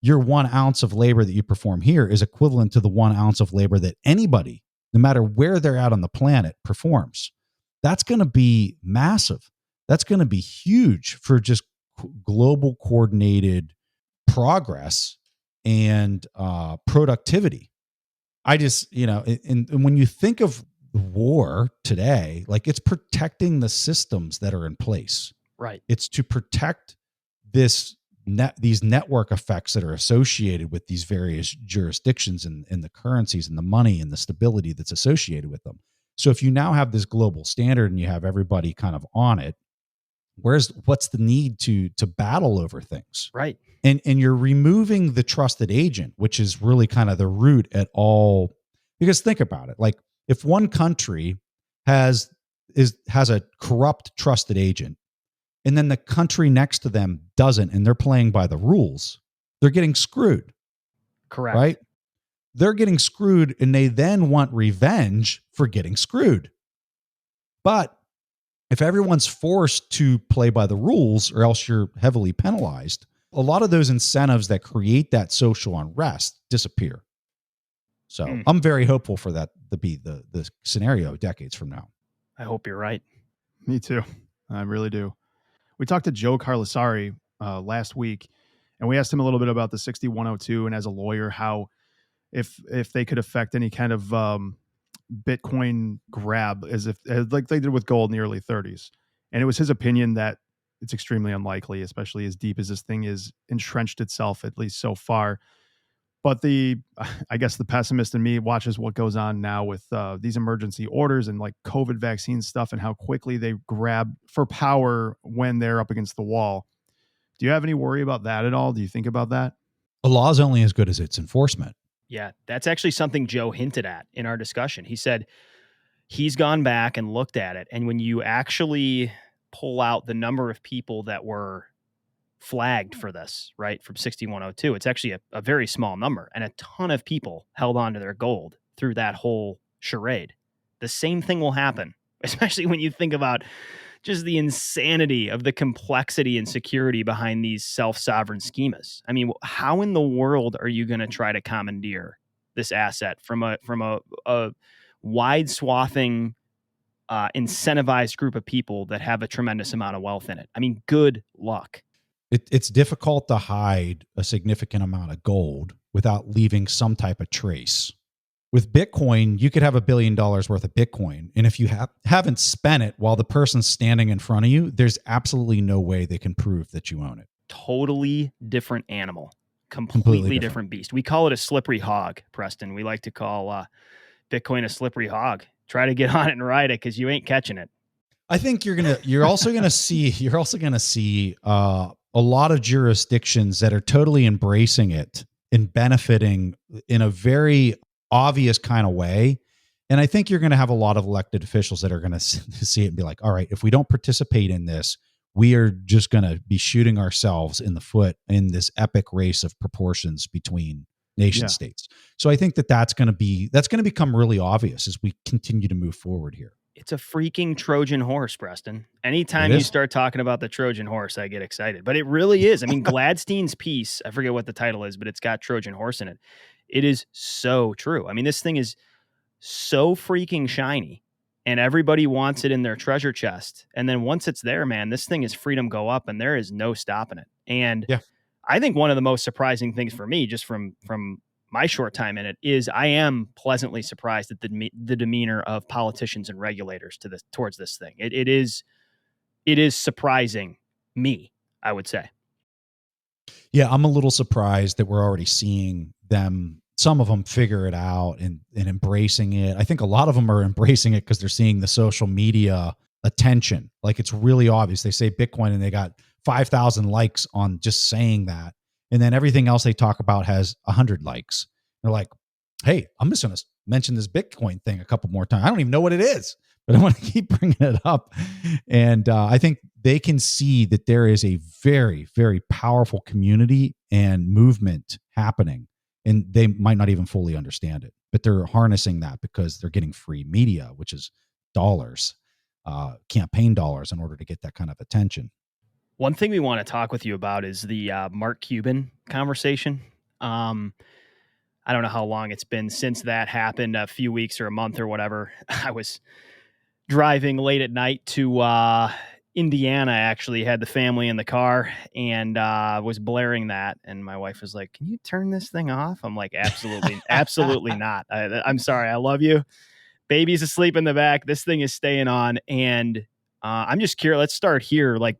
your 1 ounce of labor that you perform here is equivalent to the 1 ounce of labor that anybody, no matter where they're at on the planet, performs. That's going to be massive. That's going to be huge for just global coordinated progress and productivity. I just, and when you think of war today, like, it's protecting the systems that are in place. Right. It's to protect these network effects that are associated with these various jurisdictions and the currencies and the money and the stability that's associated with them. So if you now have this global standard and you have everybody kind of on it, what's the need to battle over things? Right. And you're removing the trusted agent, which is really kind of the root at all. Because think about it, like, if one country has a corrupt trusted agent, and then the country next to them doesn't, and they're playing by the rules, they're getting screwed. Correct. Right? They're getting screwed, and they then want revenge for getting screwed. But if everyone's forced to play by the rules, or else you're heavily penalized, a lot of those incentives that create that social unrest disappear. So I'm very hopeful for that to be the scenario decades from now. I hope you're right. Me too. I really do. We talked to Joe Carlasari last week, and we asked him a little bit about the 6102, and as a lawyer, how if they could affect any kind of Bitcoin grab, as like they did with gold in the early 30s. And it was his opinion that it's extremely unlikely, especially as deep as this thing is entrenched itself, at least so far. But I guess the pessimist in me watches what goes on now with these emergency orders and like COVID vaccine stuff, and how quickly they grab for power when they're up against the wall. Do you have any worry about that at all? Do you think about that? A law is only as good as its enforcement. Yeah, that's actually something Joe hinted at in our discussion. He said he's gone back and looked at it, and when you actually pull out the number of people that were flagged for this, right, from 6102, it's actually a very small number, and a ton of people held on to their gold through that whole charade. The same thing will happen, especially when you think about just the insanity of the complexity and security behind these self-sovereign schemas. I mean, how in the world are you going to try to commandeer this asset from a wide swathing, incentivized group of people that have a tremendous amount of wealth in it? I mean, good luck. It's difficult to hide a significant amount of gold without leaving some type of trace. With Bitcoin, you could have $1 billion worth of Bitcoin. And if you haven't spent it while the person's standing in front of you, there's absolutely no way they can prove that you own it. Totally different animal, completely different beast. We call it a slippery hog, Preston. We like to call Bitcoin a slippery hog. Try to get on it and ride it because you ain't catching it. I think you're also gonna see a lot of jurisdictions that are totally embracing it and benefiting in a very obvious kind of way. And I think you're going to have a lot of elected officials that are going to see it and be like, all right, if we don't participate in this, we are just going to be shooting ourselves in the foot in this epic race of proportions between nation states. So I think that's going to become really obvious as we continue to move forward here. It's a freaking Trojan horse, Preston. Anytime you start talking about the Trojan horse, I get excited. But it really is. I mean, Gladstein's piece, I forget what the title is, but it's got Trojan horse in it. It is so true. I mean, this thing is so freaking shiny and everybody wants it in their treasure chest. And then once it's there, man, this thing is freedom go up and there is no stopping it. And I think one of the most surprising things for me, just from my short time in it, is I am pleasantly surprised at the demeanor of politicians and regulators towards this thing. It is surprising me, I would say. Yeah, I'm a little surprised that we're already seeing some of them figure it out and embracing it. I think a lot of them are embracing it because they're seeing the social media attention. Like, it's really obvious. They say Bitcoin and they got 5,000 likes on just saying that. And then everything else they talk about has 100 likes. They're like, hey, I'm just going to mention this Bitcoin thing a couple more times. I don't even know what it is, but I want to keep bringing it up. And I think they can see that there is a very, very powerful community and movement happening. And they might not even fully understand it, but they're harnessing that because they're getting free media, which is dollars, campaign dollars, in order to get that kind of attention. One thing we want to talk with you about is the Mark Cuban conversation. I don't know how long it's been since that happened, a few weeks or a month or whatever. I was driving late at night to Indiana, actually, had the family in the car and was blaring that. And my wife was like, can you turn this thing off? I'm like, absolutely, absolutely not. I'm sorry. I love you. Baby's asleep in the back. This thing is staying on. And I'm just curious. Let's start here. Like,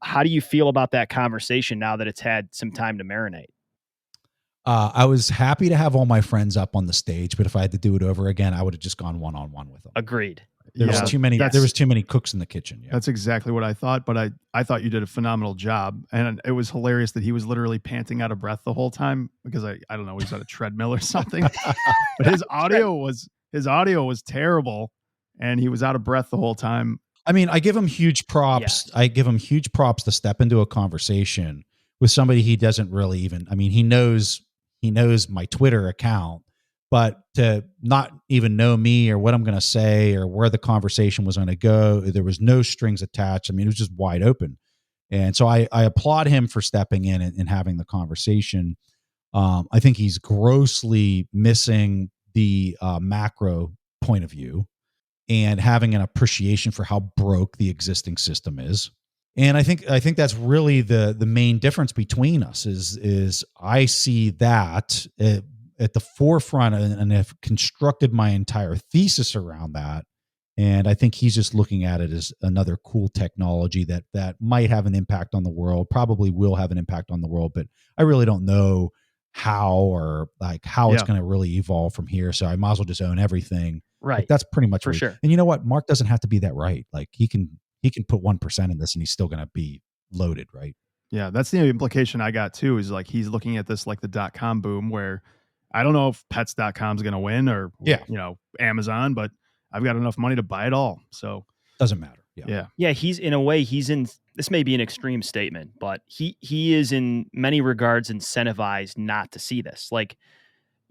how do you feel about that conversation now that it's had some time to marinate? I was happy to have all my friends up on the stage, but if I had to do it over again, I would have just gone one-on-one with them. Agreed. There was too many. There was too many cooks in the kitchen. Yeah. That's exactly what I thought, but I thought you did a phenomenal job, and it was hilarious that he was literally panting out of breath the whole time because I don't know, he was on a treadmill or something. But his audio was terrible, and he was out of breath the whole time. I mean, I give him huge props. Yes. I give him huge props to step into a conversation with somebody he doesn't really even. I mean, he knows my Twitter account, but to not even know me or what I'm going to say or where the conversation was going to go, there was no strings attached. I mean, it was just wide open. And so I applaud him for stepping in and having the conversation. I think he's grossly missing the macro point of view and having an appreciation for how broke the existing system is. And I think that's really the main difference between us is I see that at the forefront and have constructed my entire thesis around that. And I think he's just looking at it as another cool technology that might have an impact on the world, probably will have an impact on the world, but I really don't know how it's going to really evolve from here. So I might as well just own everything. Right. Like, that's pretty much for sure. And you know what? Mark doesn't have to be that right. Like, he can put 1% in this and he's still going to be loaded. Right. Yeah. That's the implication I got too, is like, he's looking at this like the .com boom, where I don't know if pets.com is going to win or, Amazon, but I've got enough money to buy it all. So doesn't matter. Yeah. He's in, this may be an extreme statement, but he is in many regards incentivized not to see this. Like,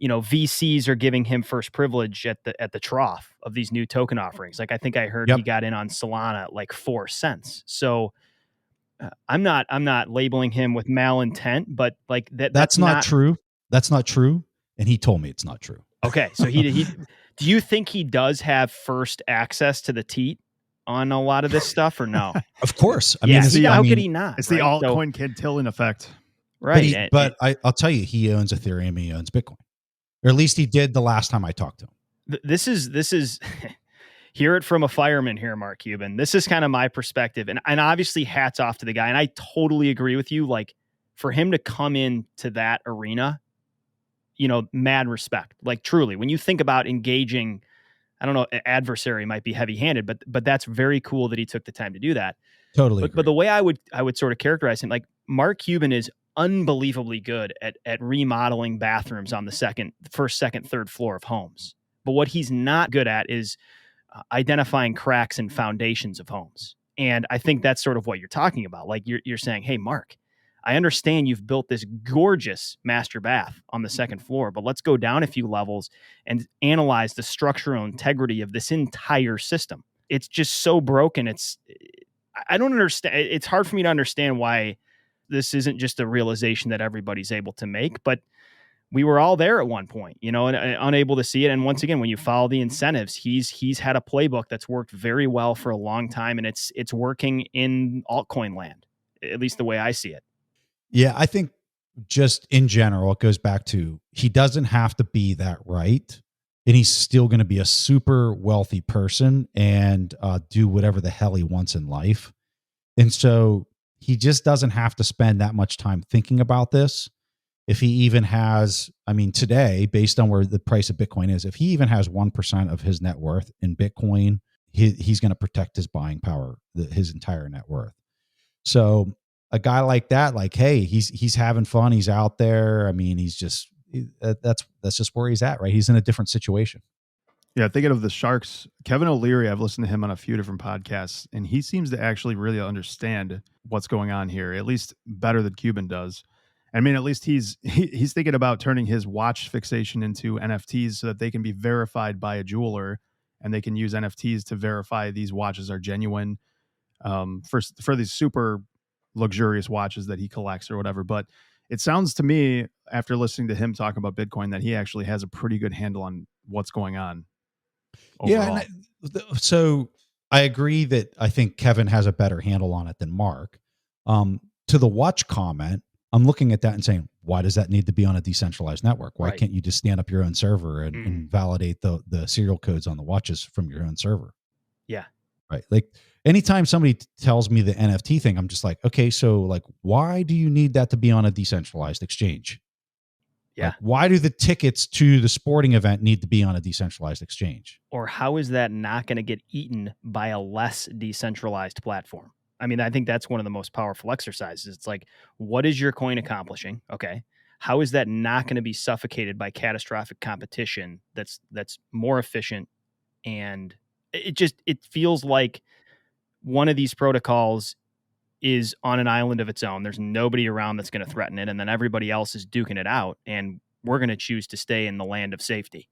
VCs are giving him first privilege at the trough of these new token offerings. Like I think I heard he got in on Solana at like 4 cents. So I'm not labeling him with malintent, but like that's not true. That's not true. And he told me it's not true. Okay. So he do you think he does have first access to the teat on a lot of this stuff or no? Of course. I mean, how could he not? It's the altcoin kid Tillin effect. Right. But I'll tell you, he owns Ethereum, he owns Bitcoin. Or at least he did the last time I talked to him. This is hear it from a fireman here, Mark Cuban. This is kind of my perspective. And obviously hats off to the guy. And I totally agree with you. Like for him to come into that arena, mad respect. Like truly, when you think about engaging, I don't know, adversary might be heavy-handed, but that's very cool that he took the time to do that. Totally. But the way I would sort of characterize him, like Mark Cuban is unbelievably good at remodeling bathrooms on the first, second, third floor of homes. But what he's not good at is identifying cracks in foundations of homes. And I think that's sort of what you're talking about. Like you're saying, hey, Mark, I understand you've built this gorgeous master bath on the second floor, but let's go down a few levels and analyze the structural integrity of this entire system. It's just so broken. I don't understand. It's hard for me to understand why this isn't just a realization that everybody's able to make, but we were all there at one point, and unable to see it. And once again, when you follow the incentives, he's had a playbook that's worked very well for a long time, and it's working in altcoin land, at least the way I see it. Yeah, I think just in general, it goes back to he doesn't have to be that right, and he's still going to be a super wealthy person and do whatever the hell he wants in life. And so he just doesn't have to spend that much time thinking about this. If he even has, today, based on where the price of Bitcoin is, if he even has 1% of his net worth in Bitcoin, he's going to protect his buying power, his entire net worth. So a guy like that, like, hey, he's having fun. He's out there. He's just, that's just where he's at, right? He's in a different situation. Yeah, thinking of the Sharks, Kevin O'Leary, I've listened to him on a few different podcasts, and he seems to actually really understand what's going on here, at least better than Cuban does. At least he's thinking about turning his watch fixation into NFTs so that they can be verified by a jeweler, and they can use NFTs to verify these watches are genuine for these super luxurious watches that he collects or whatever. But it sounds to me, after listening to him talk about Bitcoin, that he actually has a pretty good handle on what's going on overall. Yeah, so I agree that I think Kevin has a better handle on it than Mark. To the watch comment, I'm looking at that and saying, why does that need to be on a decentralized network? Why can't you just stand up your own server and validate the serial codes on the watches from your own server? Yeah. Right. Like anytime somebody tells me the NFT thing, I'm just like, okay, so like, why do you need that to be on a decentralized exchange? Yeah. Like, why do the tickets to the sporting event need to be on a decentralized exchange? Or how is that not going to get eaten by a less decentralized platform? I think that's one of the most powerful exercises. It's like, what is your coin accomplishing? Okay. How is that not going to be suffocated by catastrophic competition that's more efficient? And it feels like one of these protocols is on an island of its own. There's nobody around that's going to threaten it. And then everybody else is duking it out. And we're going to choose to stay in the land of safety.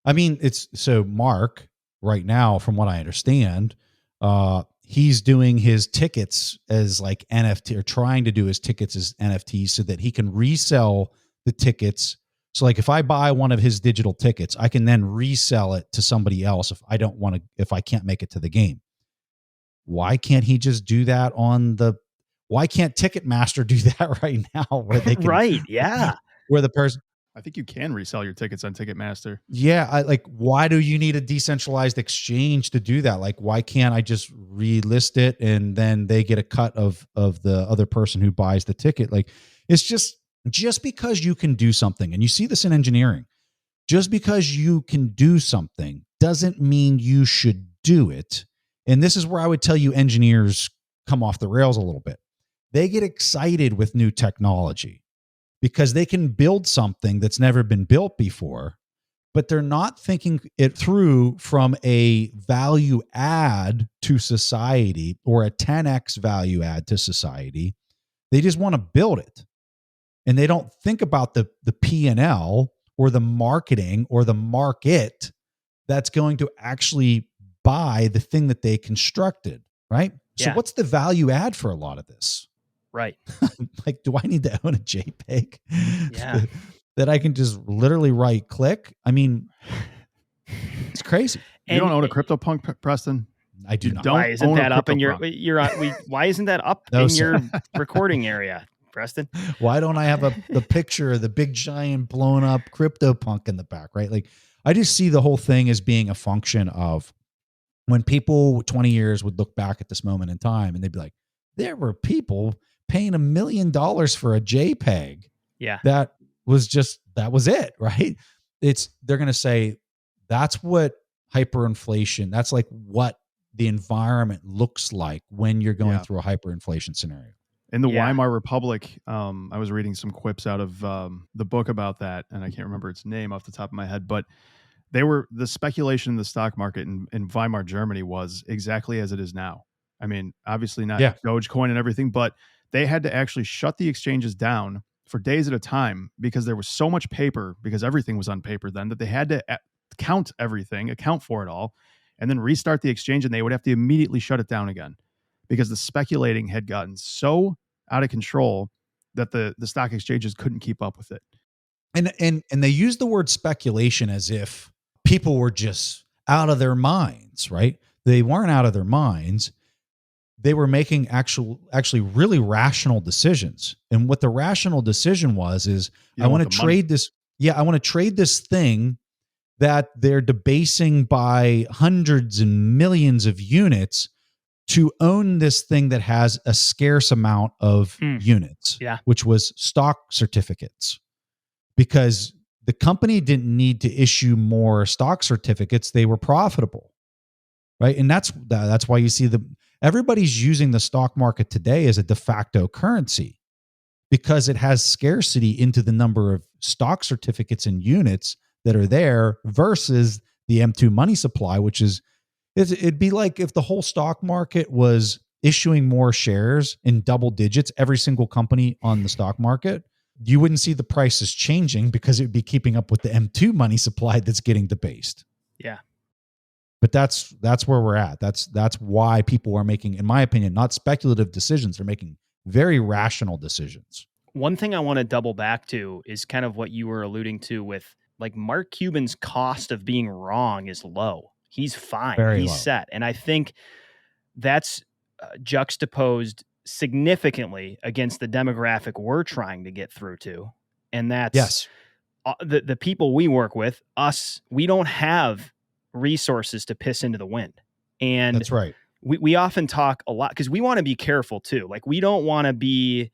It's so Mark right now, from what I understand, he's doing his tickets as like NFT, or trying to do his tickets as NFTs so that he can resell the tickets. So like if I buy one of his digital tickets, I can then resell it to somebody else if I can't make it to the game. Why can't he just do that why can't Ticketmaster do that right now where they can, right. Yeah. Where the person, I think you can resell your tickets on Ticketmaster. Yeah. Why do you need a decentralized exchange to do that? Like, why can't I just relist it and then they get a cut of the other person who buys the ticket? Like, it's just because you can do something, and you see this in engineering, just because you can do something doesn't mean you should do it. And this is where I would tell you engineers come off the rails a little bit. They get excited with new technology because they can build something that's never been built before, but they're not thinking it through from a value add to society or a 10x value add to society. They just want to build it. And they don't think about the P&L or the marketing or the market that's going to actually buy the thing that they constructed, right? So Yeah. what's the value add for a lot of this? Right. Like, do I need to own a JPEG Yeah. that I can just literally right click? I mean, it's crazy. You don't own a CryptoPunk, Preston? I do You not. don't Why isn't own a that up in your CryptoPunk. why isn't that up No, in sir. your recording area, Preston? Why don't I have the picture of the big giant blown up CryptoPunk in the back, right? Like, I just see the whole thing as being a function of when people 20 years would look back at this moment in time and they'd be like, there were people paying $1 million for a JPEG. Yeah. That was it, right? They're going to say that's what hyperinflation, that's like what the environment looks like when you're going through a hyperinflation scenario. In the Weimar Republic, I was reading some quips out of the book about that, and I can't remember its name off the top of my head, but the speculation in the stock market in Weimar Germany was exactly as it is now. I mean, obviously not Dogecoin and everything, but they had to actually shut the exchanges down for days at a time because there was so much paper, because everything was on paper then, that they had to count everything, account for it all, and then restart the exchange, and they would have to immediately shut it down again because the speculating had gotten so out of control that the stock exchanges couldn't keep up with it. And they use the word speculation as if people were just out of their minds, right? They weren't out of their minds. They were making actually really rational decisions. And what the rational decision was is, I want to trade this. Yeah, I want to trade this thing that they're debasing by hundreds and millions of units to own this thing that has a scarce amount of units, which was stock certificates. Because the company didn't need to issue more stock certificates. They were profitable, right? And that's why you see everybody's using the stock market today as a de facto currency because it has scarcity into the number of stock certificates and units that are there versus the M2 money supply, which is, it'd be like if the whole stock market was issuing more shares in double digits, every single company on the stock market, you wouldn't see the prices changing because it would be keeping up with the M2 money supply that's getting debased. Yeah. But that's where we're at. That's why people are making, in my opinion, not speculative decisions. They're making very rational decisions. One thing I want to double back to is kind of what you were alluding to with like Mark Cuban's cost of being wrong is low. He's fine. He's low. Set. And I think that's juxtaposed significantly against the demographic we're trying to get through to. And that's the people we work with, us, we don't have resources to piss into the wind. And that's right. We often talk a lot because we want to be careful too. Like we don't want to be,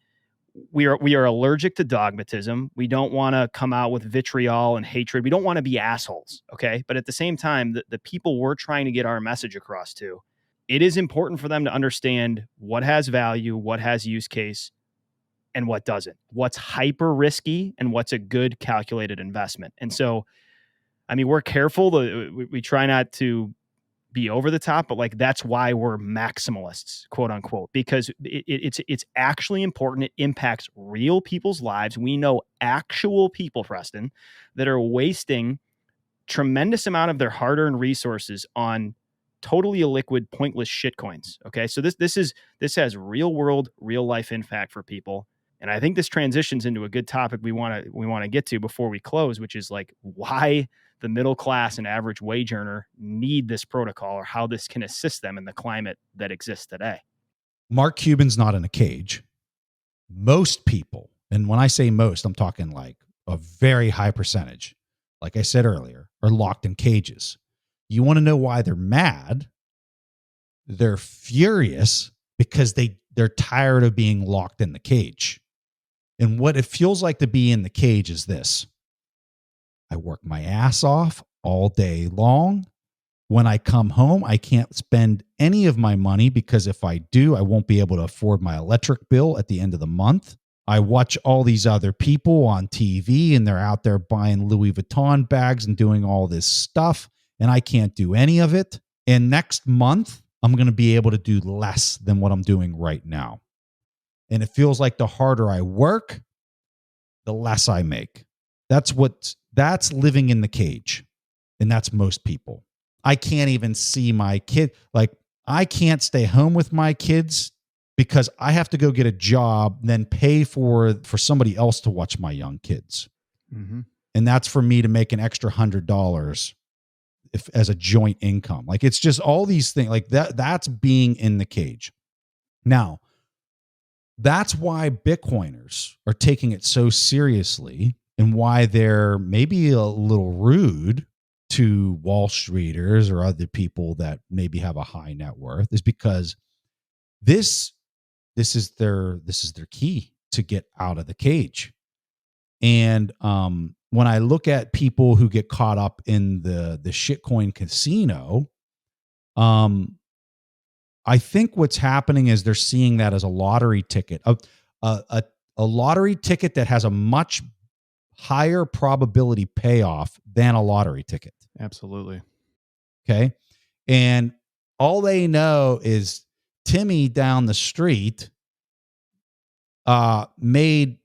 we are allergic to dogmatism. We don't want to come out with vitriol and hatred. We don't want to be assholes. Okay. But at the same time, the people we're trying to get our message across to, it is important for them to understand what has value, what has use case, and what doesn't, what's hyper risky and what's a good calculated investment. And so, I mean, we're careful. We try not to be over the top, but like, that's why we're maximalists, quote unquote, because it's actually important. It impacts real people's lives. We know actual people, Preston, that are wasting tremendous amount of their hard-earned resources on totally illiquid, pointless shitcoins. Okay. So this has real world, real life impact for people. And I think this transitions into a good topic we want to get to before we close, which is like why the middle class and average wage earner need this protocol or how this can assist them in the climate that exists today. Mark Cuban's not in a cage. Most people, and when I say most, I'm talking like a very high percentage, like I said earlier, are locked in cages. You want to know why they're mad? They're furious because they're tired of being locked in the cage. And what it feels like to be in the cage is this. I work my ass off all day long. When I come home, I can't spend any of my money because if I do, I won't be able to afford my electric bill at the end of the month. I watch all these other people on TV and they're out there buying Louis Vuitton bags and doing all this stuff, and I can't do any of it. And next month, I'm going to be able to do less than what I'm doing right now. And it feels like the harder I work, the less I make. That's what's that's living in the cage. And that's most people. I can't even see my kid. Like, I can't stay home with my kids because I have to go get a job, then pay for somebody else to watch my young kids. Mm-hmm. And that's for me to make an extra $100 as a joint income. Like, it's just all these things like that. That's being in the cage. Now, that's why Bitcoiners are taking it so seriously and why they're maybe a little rude to Wall Streeters or other people that maybe have a high net worth, is because this is their key to get out of the cage. And when I look at people who get caught up in the shitcoin casino, I think what's happening is they're seeing that as a lottery ticket, a lottery ticket that has a much higher probability payoff than a lottery ticket. Absolutely. Okay. And all they know is Timmy down the street made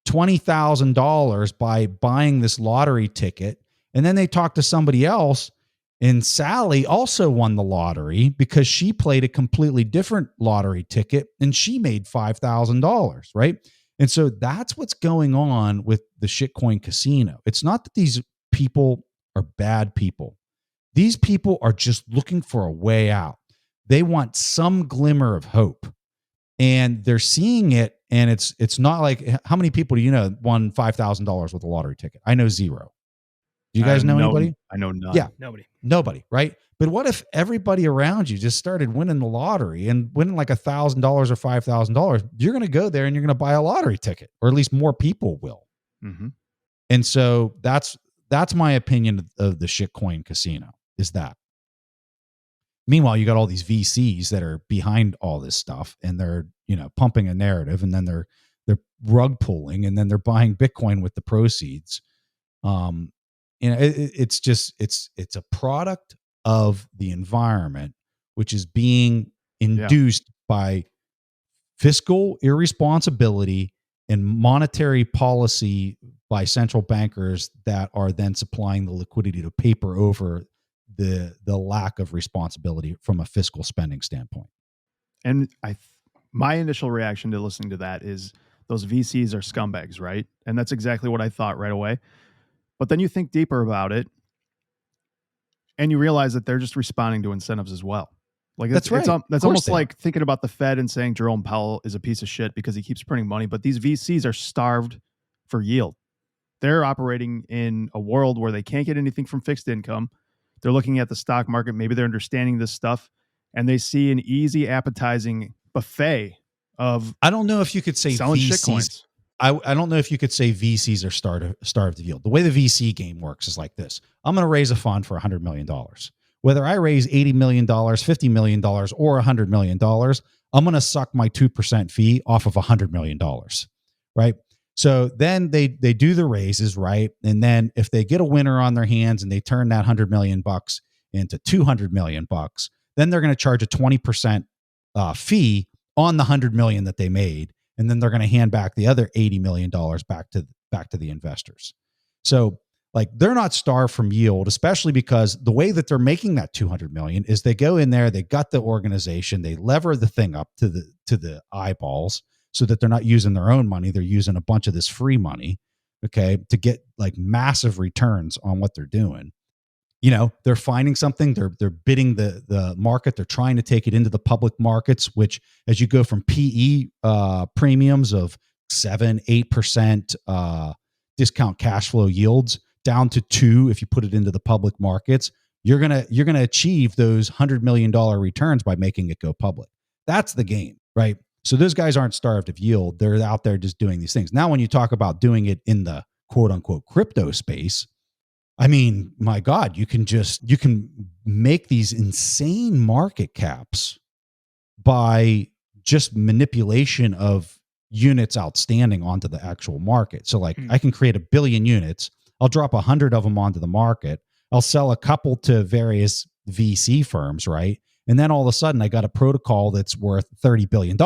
$20,000 by buying this lottery ticket. And then they talk to somebody else, and Sally also won the lottery because she played a completely different lottery ticket and she made $5,000, right? And so that's what's going on with the shitcoin casino. It's not that these people are bad people. These people are just looking for a way out. They want some glimmer of hope. And they're seeing it, and it's not like, how many people do you know won $5,000 with a lottery ticket? I know zero. Do you guys know anybody? I know none. Yeah. Nobody. Right? But what if everybody around you just started winning the lottery and winning like $1,000 or $5,000? You're going to go there and you're going to buy a lottery ticket, or at least more people will. Mm-hmm. And so that's my opinion of the shitcoin casino, is that. Meanwhile, you got all these VCs that are behind all this stuff, and they're, pumping a narrative, and then they're rug pulling, and then they're buying Bitcoin with the proceeds. It's a product of the environment, which is being induced by fiscal irresponsibility and monetary policy by central bankers that are then supplying the liquidity to paper over the lack of responsibility from a fiscal spending standpoint. And my initial reaction to listening to that is those VCs are scumbags, right? And that's exactly what I thought right away. But then you think deeper about it, and you realize that they're just responding to incentives as well. Like that's right. That's almost like thinking about the Fed and saying Jerome Powell is a piece of shit because he keeps printing money. But these VCs are starved for yield. They're operating in a world where they can't get anything from fixed income. They're looking at the stock market. Maybe they're understanding this stuff, and they see an easy, appetizing buffet of. I don't know if you could say selling VCs. shitcoins. I don't know if you could say VCs are starved of yield. The way the VC game works is like this. I'm going to raise a fund for $100 million. Whether I raise $80 million, $50 million, or $100 million, I'm going to suck my 2% fee off of $100 million, right? So then they do the raises, right? And then if they get a winner on their hands and they turn that $100 million into $200 million, then they're going to charge a 20% fee on the $100 million that they made, and then they're going to hand back the other $80 million back to the investors. So like, they're not starved from yield, especially because the way that they're making that $200 million is they go in there, they gut the organization, they lever the thing up to the eyeballs, so that they're not using their own money. They're using a bunch of this free money, okay, to get like massive returns on what they're doing. They're finding something, they're bidding the market, they're trying to take it into the public markets, which as you go from PE premiums of 7-8% discount cash flow yields down to 2 if you put it into the public markets, you're gonna achieve those $100 million returns by making it go public. That's the game, right? So those guys aren't starved of yield. They're out there just doing these things. Now, when you talk about doing it in the quote unquote crypto space, I mean, my God, you can make these insane market caps by just manipulation of units outstanding onto the actual market. So like, I can create 1 billion units. I'll drop 100 of them onto the market. I'll sell a couple to various VC firms, right? And then all of a sudden I got a protocol that's worth $30 billion.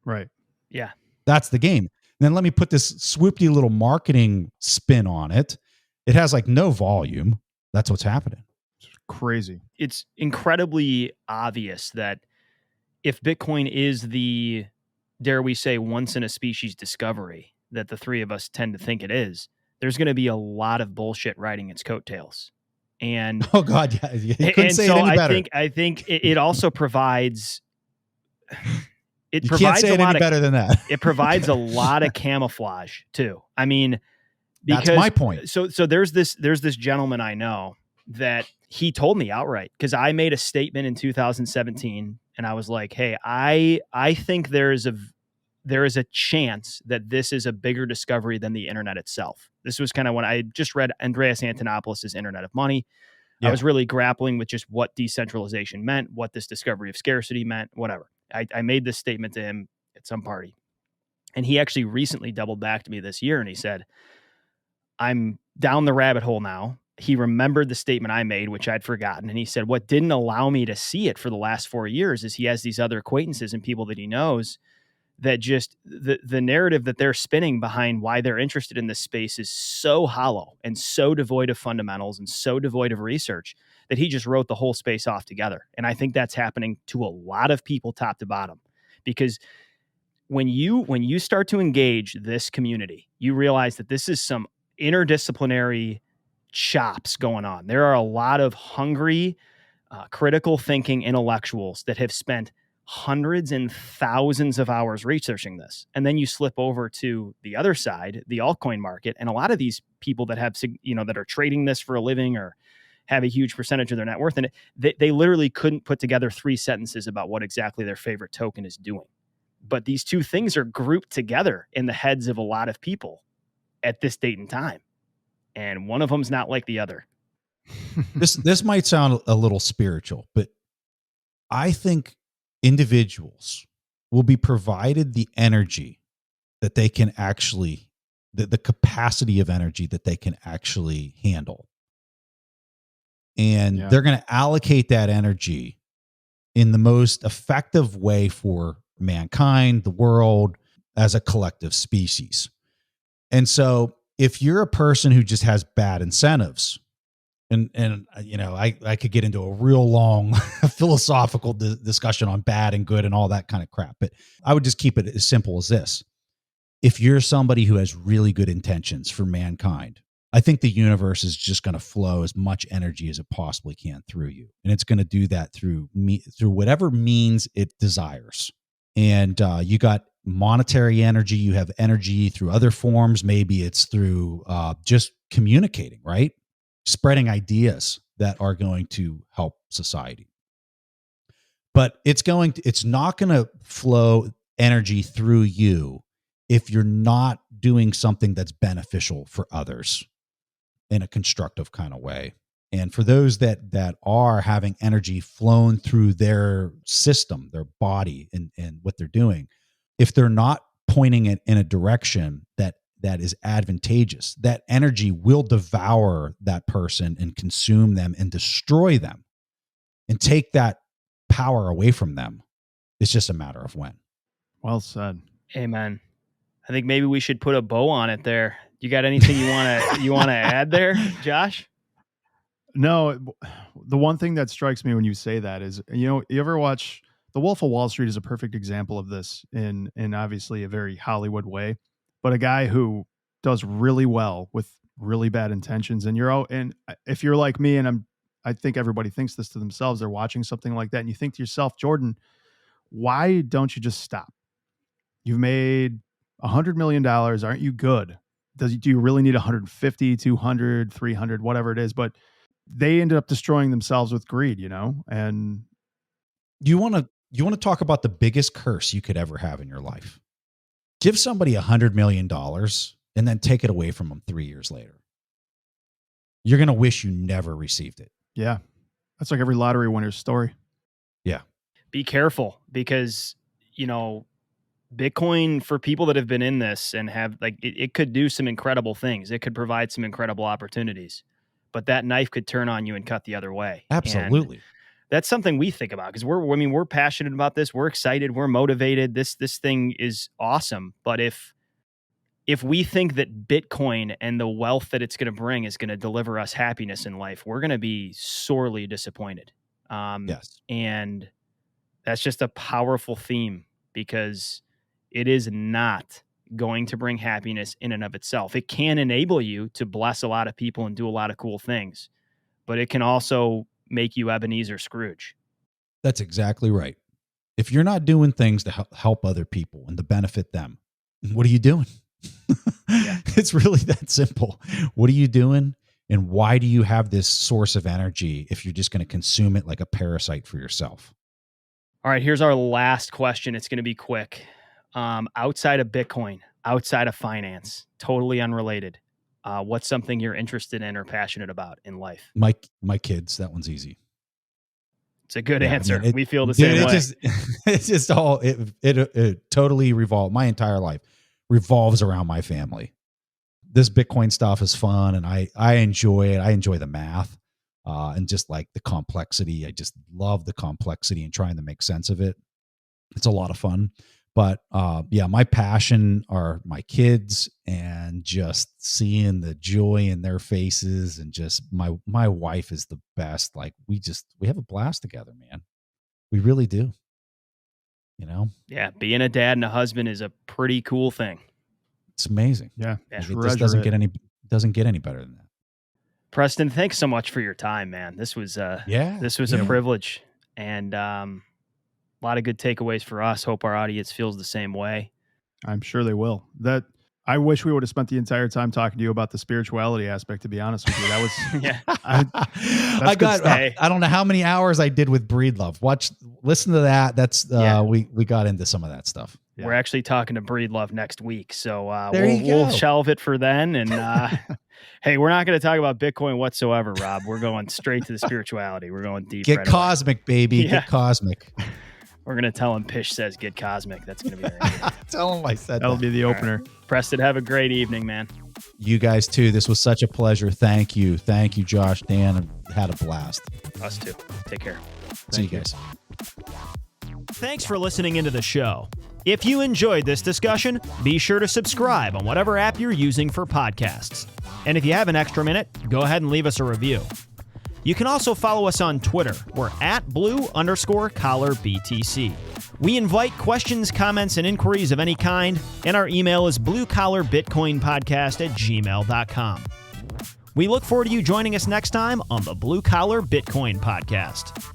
Right. Yeah. That's the game. And then let me put this swoopy little marketing spin on it. It has like no volume. That's what's happening. It's crazy. It's incredibly obvious that if Bitcoin is the, dare we say, once in a species discovery that the three of us tend to think it is, there's going to be a lot of bullshit riding its coattails. And oh God, yeah, you couldn't say so it any better. I think it also provides. It you provides can't say a it lot any better than that. It provides a lot of camouflage too. I mean, because, that's my point. So there's this gentleman I know that he told me outright, because I made a statement in 2017 and I was like, hey, I think there is a chance that this is a bigger discovery than the internet itself. This was kind of when I just read Andreas Antonopoulos' Internet of Money. Yeah. I was really grappling with just what decentralization meant, what this discovery of scarcity meant, whatever. I made this statement to him at some party. And he actually recently doubled back to me this year and he said, I'm down the rabbit hole now. He remembered the statement I made, which I'd forgotten. And he said, what didn't allow me to see it for the last 4 years is he has these other acquaintances and people that he knows that just the narrative that they're spinning behind why they're interested in this space is so hollow and so devoid of fundamentals and so devoid of research that he just wrote the whole space off together. And I think that's happening to a lot of people top to bottom, because when you start to engage this community, you realize that this is some interdisciplinary chops going on. There are a lot of hungry, critical thinking intellectuals that have spent hundreds and thousands of hours researching this. And then you slip over to the other side, the altcoin market. And a lot of these people that have, that are trading this for a living or have a huge percentage of their net worth in it, they literally couldn't put together 3 sentences about what exactly their favorite token is doing. But these two things are grouped together in the heads of a lot of people at this date and time. And one of them's not like the other. This might sound a little spiritual, but I think individuals will be provided the energy that they can actually, the capacity of energy that they can actually handle. And they're going to allocate that energy in the most effective way for mankind, the world, as a collective species. And so if you're a person who just has bad incentives, and I could get into a real long philosophical discussion on bad and good and all that kind of crap, but I would just keep it as simple as this. If you're somebody who has really good intentions for mankind, I think the universe is just going to flow as much energy as it possibly can through you. And it's going to do that through whatever means it desires. And you got monetary energy, you have energy through other forms. Maybe it's through just communicating, right? Spreading ideas that are going to help society. But it's not going to flow energy through you if you're not doing something that's beneficial for others in a constructive kind of way. And for those that are having energy flown through their system, their body, and what they're doing, if they're not pointing it in a direction that is advantageous, that energy will devour that person and consume them and destroy them and take that power away from them. It's just a matter of when. Well said. Amen. I think maybe we should put a bow on it there. You got anything you want to add there, Josh? No, the one thing that strikes me when you say that is, you ever watch The Wolf of Wall Street is a perfect example of this in obviously a very Hollywood way, but a guy who does really well with really bad intentions. And if you're like me, and I think everybody thinks this to themselves, they're watching something like that and you think to yourself, Jordan, why don't you just stop? You've made $100 million. Aren't you good? Do you really need 150, 200, 300, whatever it is? But they ended up destroying themselves with greed, and you want to talk about the biggest curse you could ever have in your life. Give somebody $100 million and then take it away from them 3 years later. You're going to wish you never received it. Yeah. That's like every lottery winner's story. Yeah. Be careful, because, Bitcoin, for people that have been in this and have it could do some incredible things. It could provide some incredible opportunities, but that knife could turn on you and cut the other way. Absolutely. And that's something we think about because we're passionate about this. We're excited. We're motivated. This thing is awesome. But if if we think that Bitcoin and the wealth that it's going to bring is going to deliver us happiness in life, we're going to be sorely disappointed. Yes. And that's just a powerful theme, because it is not going to bring happiness in and of itself. It can enable you to bless a lot of people and do a lot of cool things, but it can also make you Ebenezer Scrooge. That's exactly right. If you're not doing things to help other people and to benefit them, what are you doing? Yeah. It's really that simple. What are you doing? And why do you have this source of energy if you're just going to consume it like a parasite for yourself? All right, here's our last question. It's going to be quick. Outside of Bitcoin, outside of finance, totally unrelated, what's something you're interested in or passionate about in life? My kids, that one's easy. It's a good Yeah, answer. I mean, We feel the same way. It's just all, it totally revolves. My entire life revolves around my family. This Bitcoin stuff is fun, and I enjoy it. I enjoy the math and just like the complexity. I just love the complexity and trying to make sense of it. It's a lot of fun. But yeah, my passion are my kids and just seeing the joy in their faces, and just my wife is the best. Like we have a blast together, man. We really do. You know? Yeah, being a dad and a husband is a pretty cool thing. It's amazing. Yeah. Yeah. It just doesn't get any better than that. Preston, thanks so much for your time, man. This was a privilege, and a lot of good takeaways for us. Hope our audience feels the same way. I'm sure they will. I wish we would have spent the entire time talking to you about the spirituality aspect, to be honest with you. That was Yeah. I don't know how many hours I did with Breedlove. Listen to that. That's we got into some of that stuff. Yeah. We're actually talking to Breedlove next week, so we'll shelve it for then. And hey, we're not going to talk about Bitcoin whatsoever, Rob. We're going straight to the spirituality. We're going deep. Get cosmic, baby. Yeah. Get cosmic. We're going to tell him Pysh says get cosmic. That's going to be our Tell him I said that'll be the opener. Right. Preston, have a great evening, man. You guys too. This was such a pleasure. Thank you. Thank you, Josh, Dan. I had a blast. Us too. Take care. See you guys. Thanks for listening into the show. If you enjoyed this discussion, be sure to subscribe on whatever app you're using for podcasts. And if you have an extra minute, go ahead and leave us a review. You can also follow us on Twitter. We're at blue_collar_BTC. We invite questions, comments, and inquiries of any kind, and our email is bluecollarBitcoinPodcast@gmail.com. We look forward to you joining us next time on the Blue Collar Bitcoin Podcast.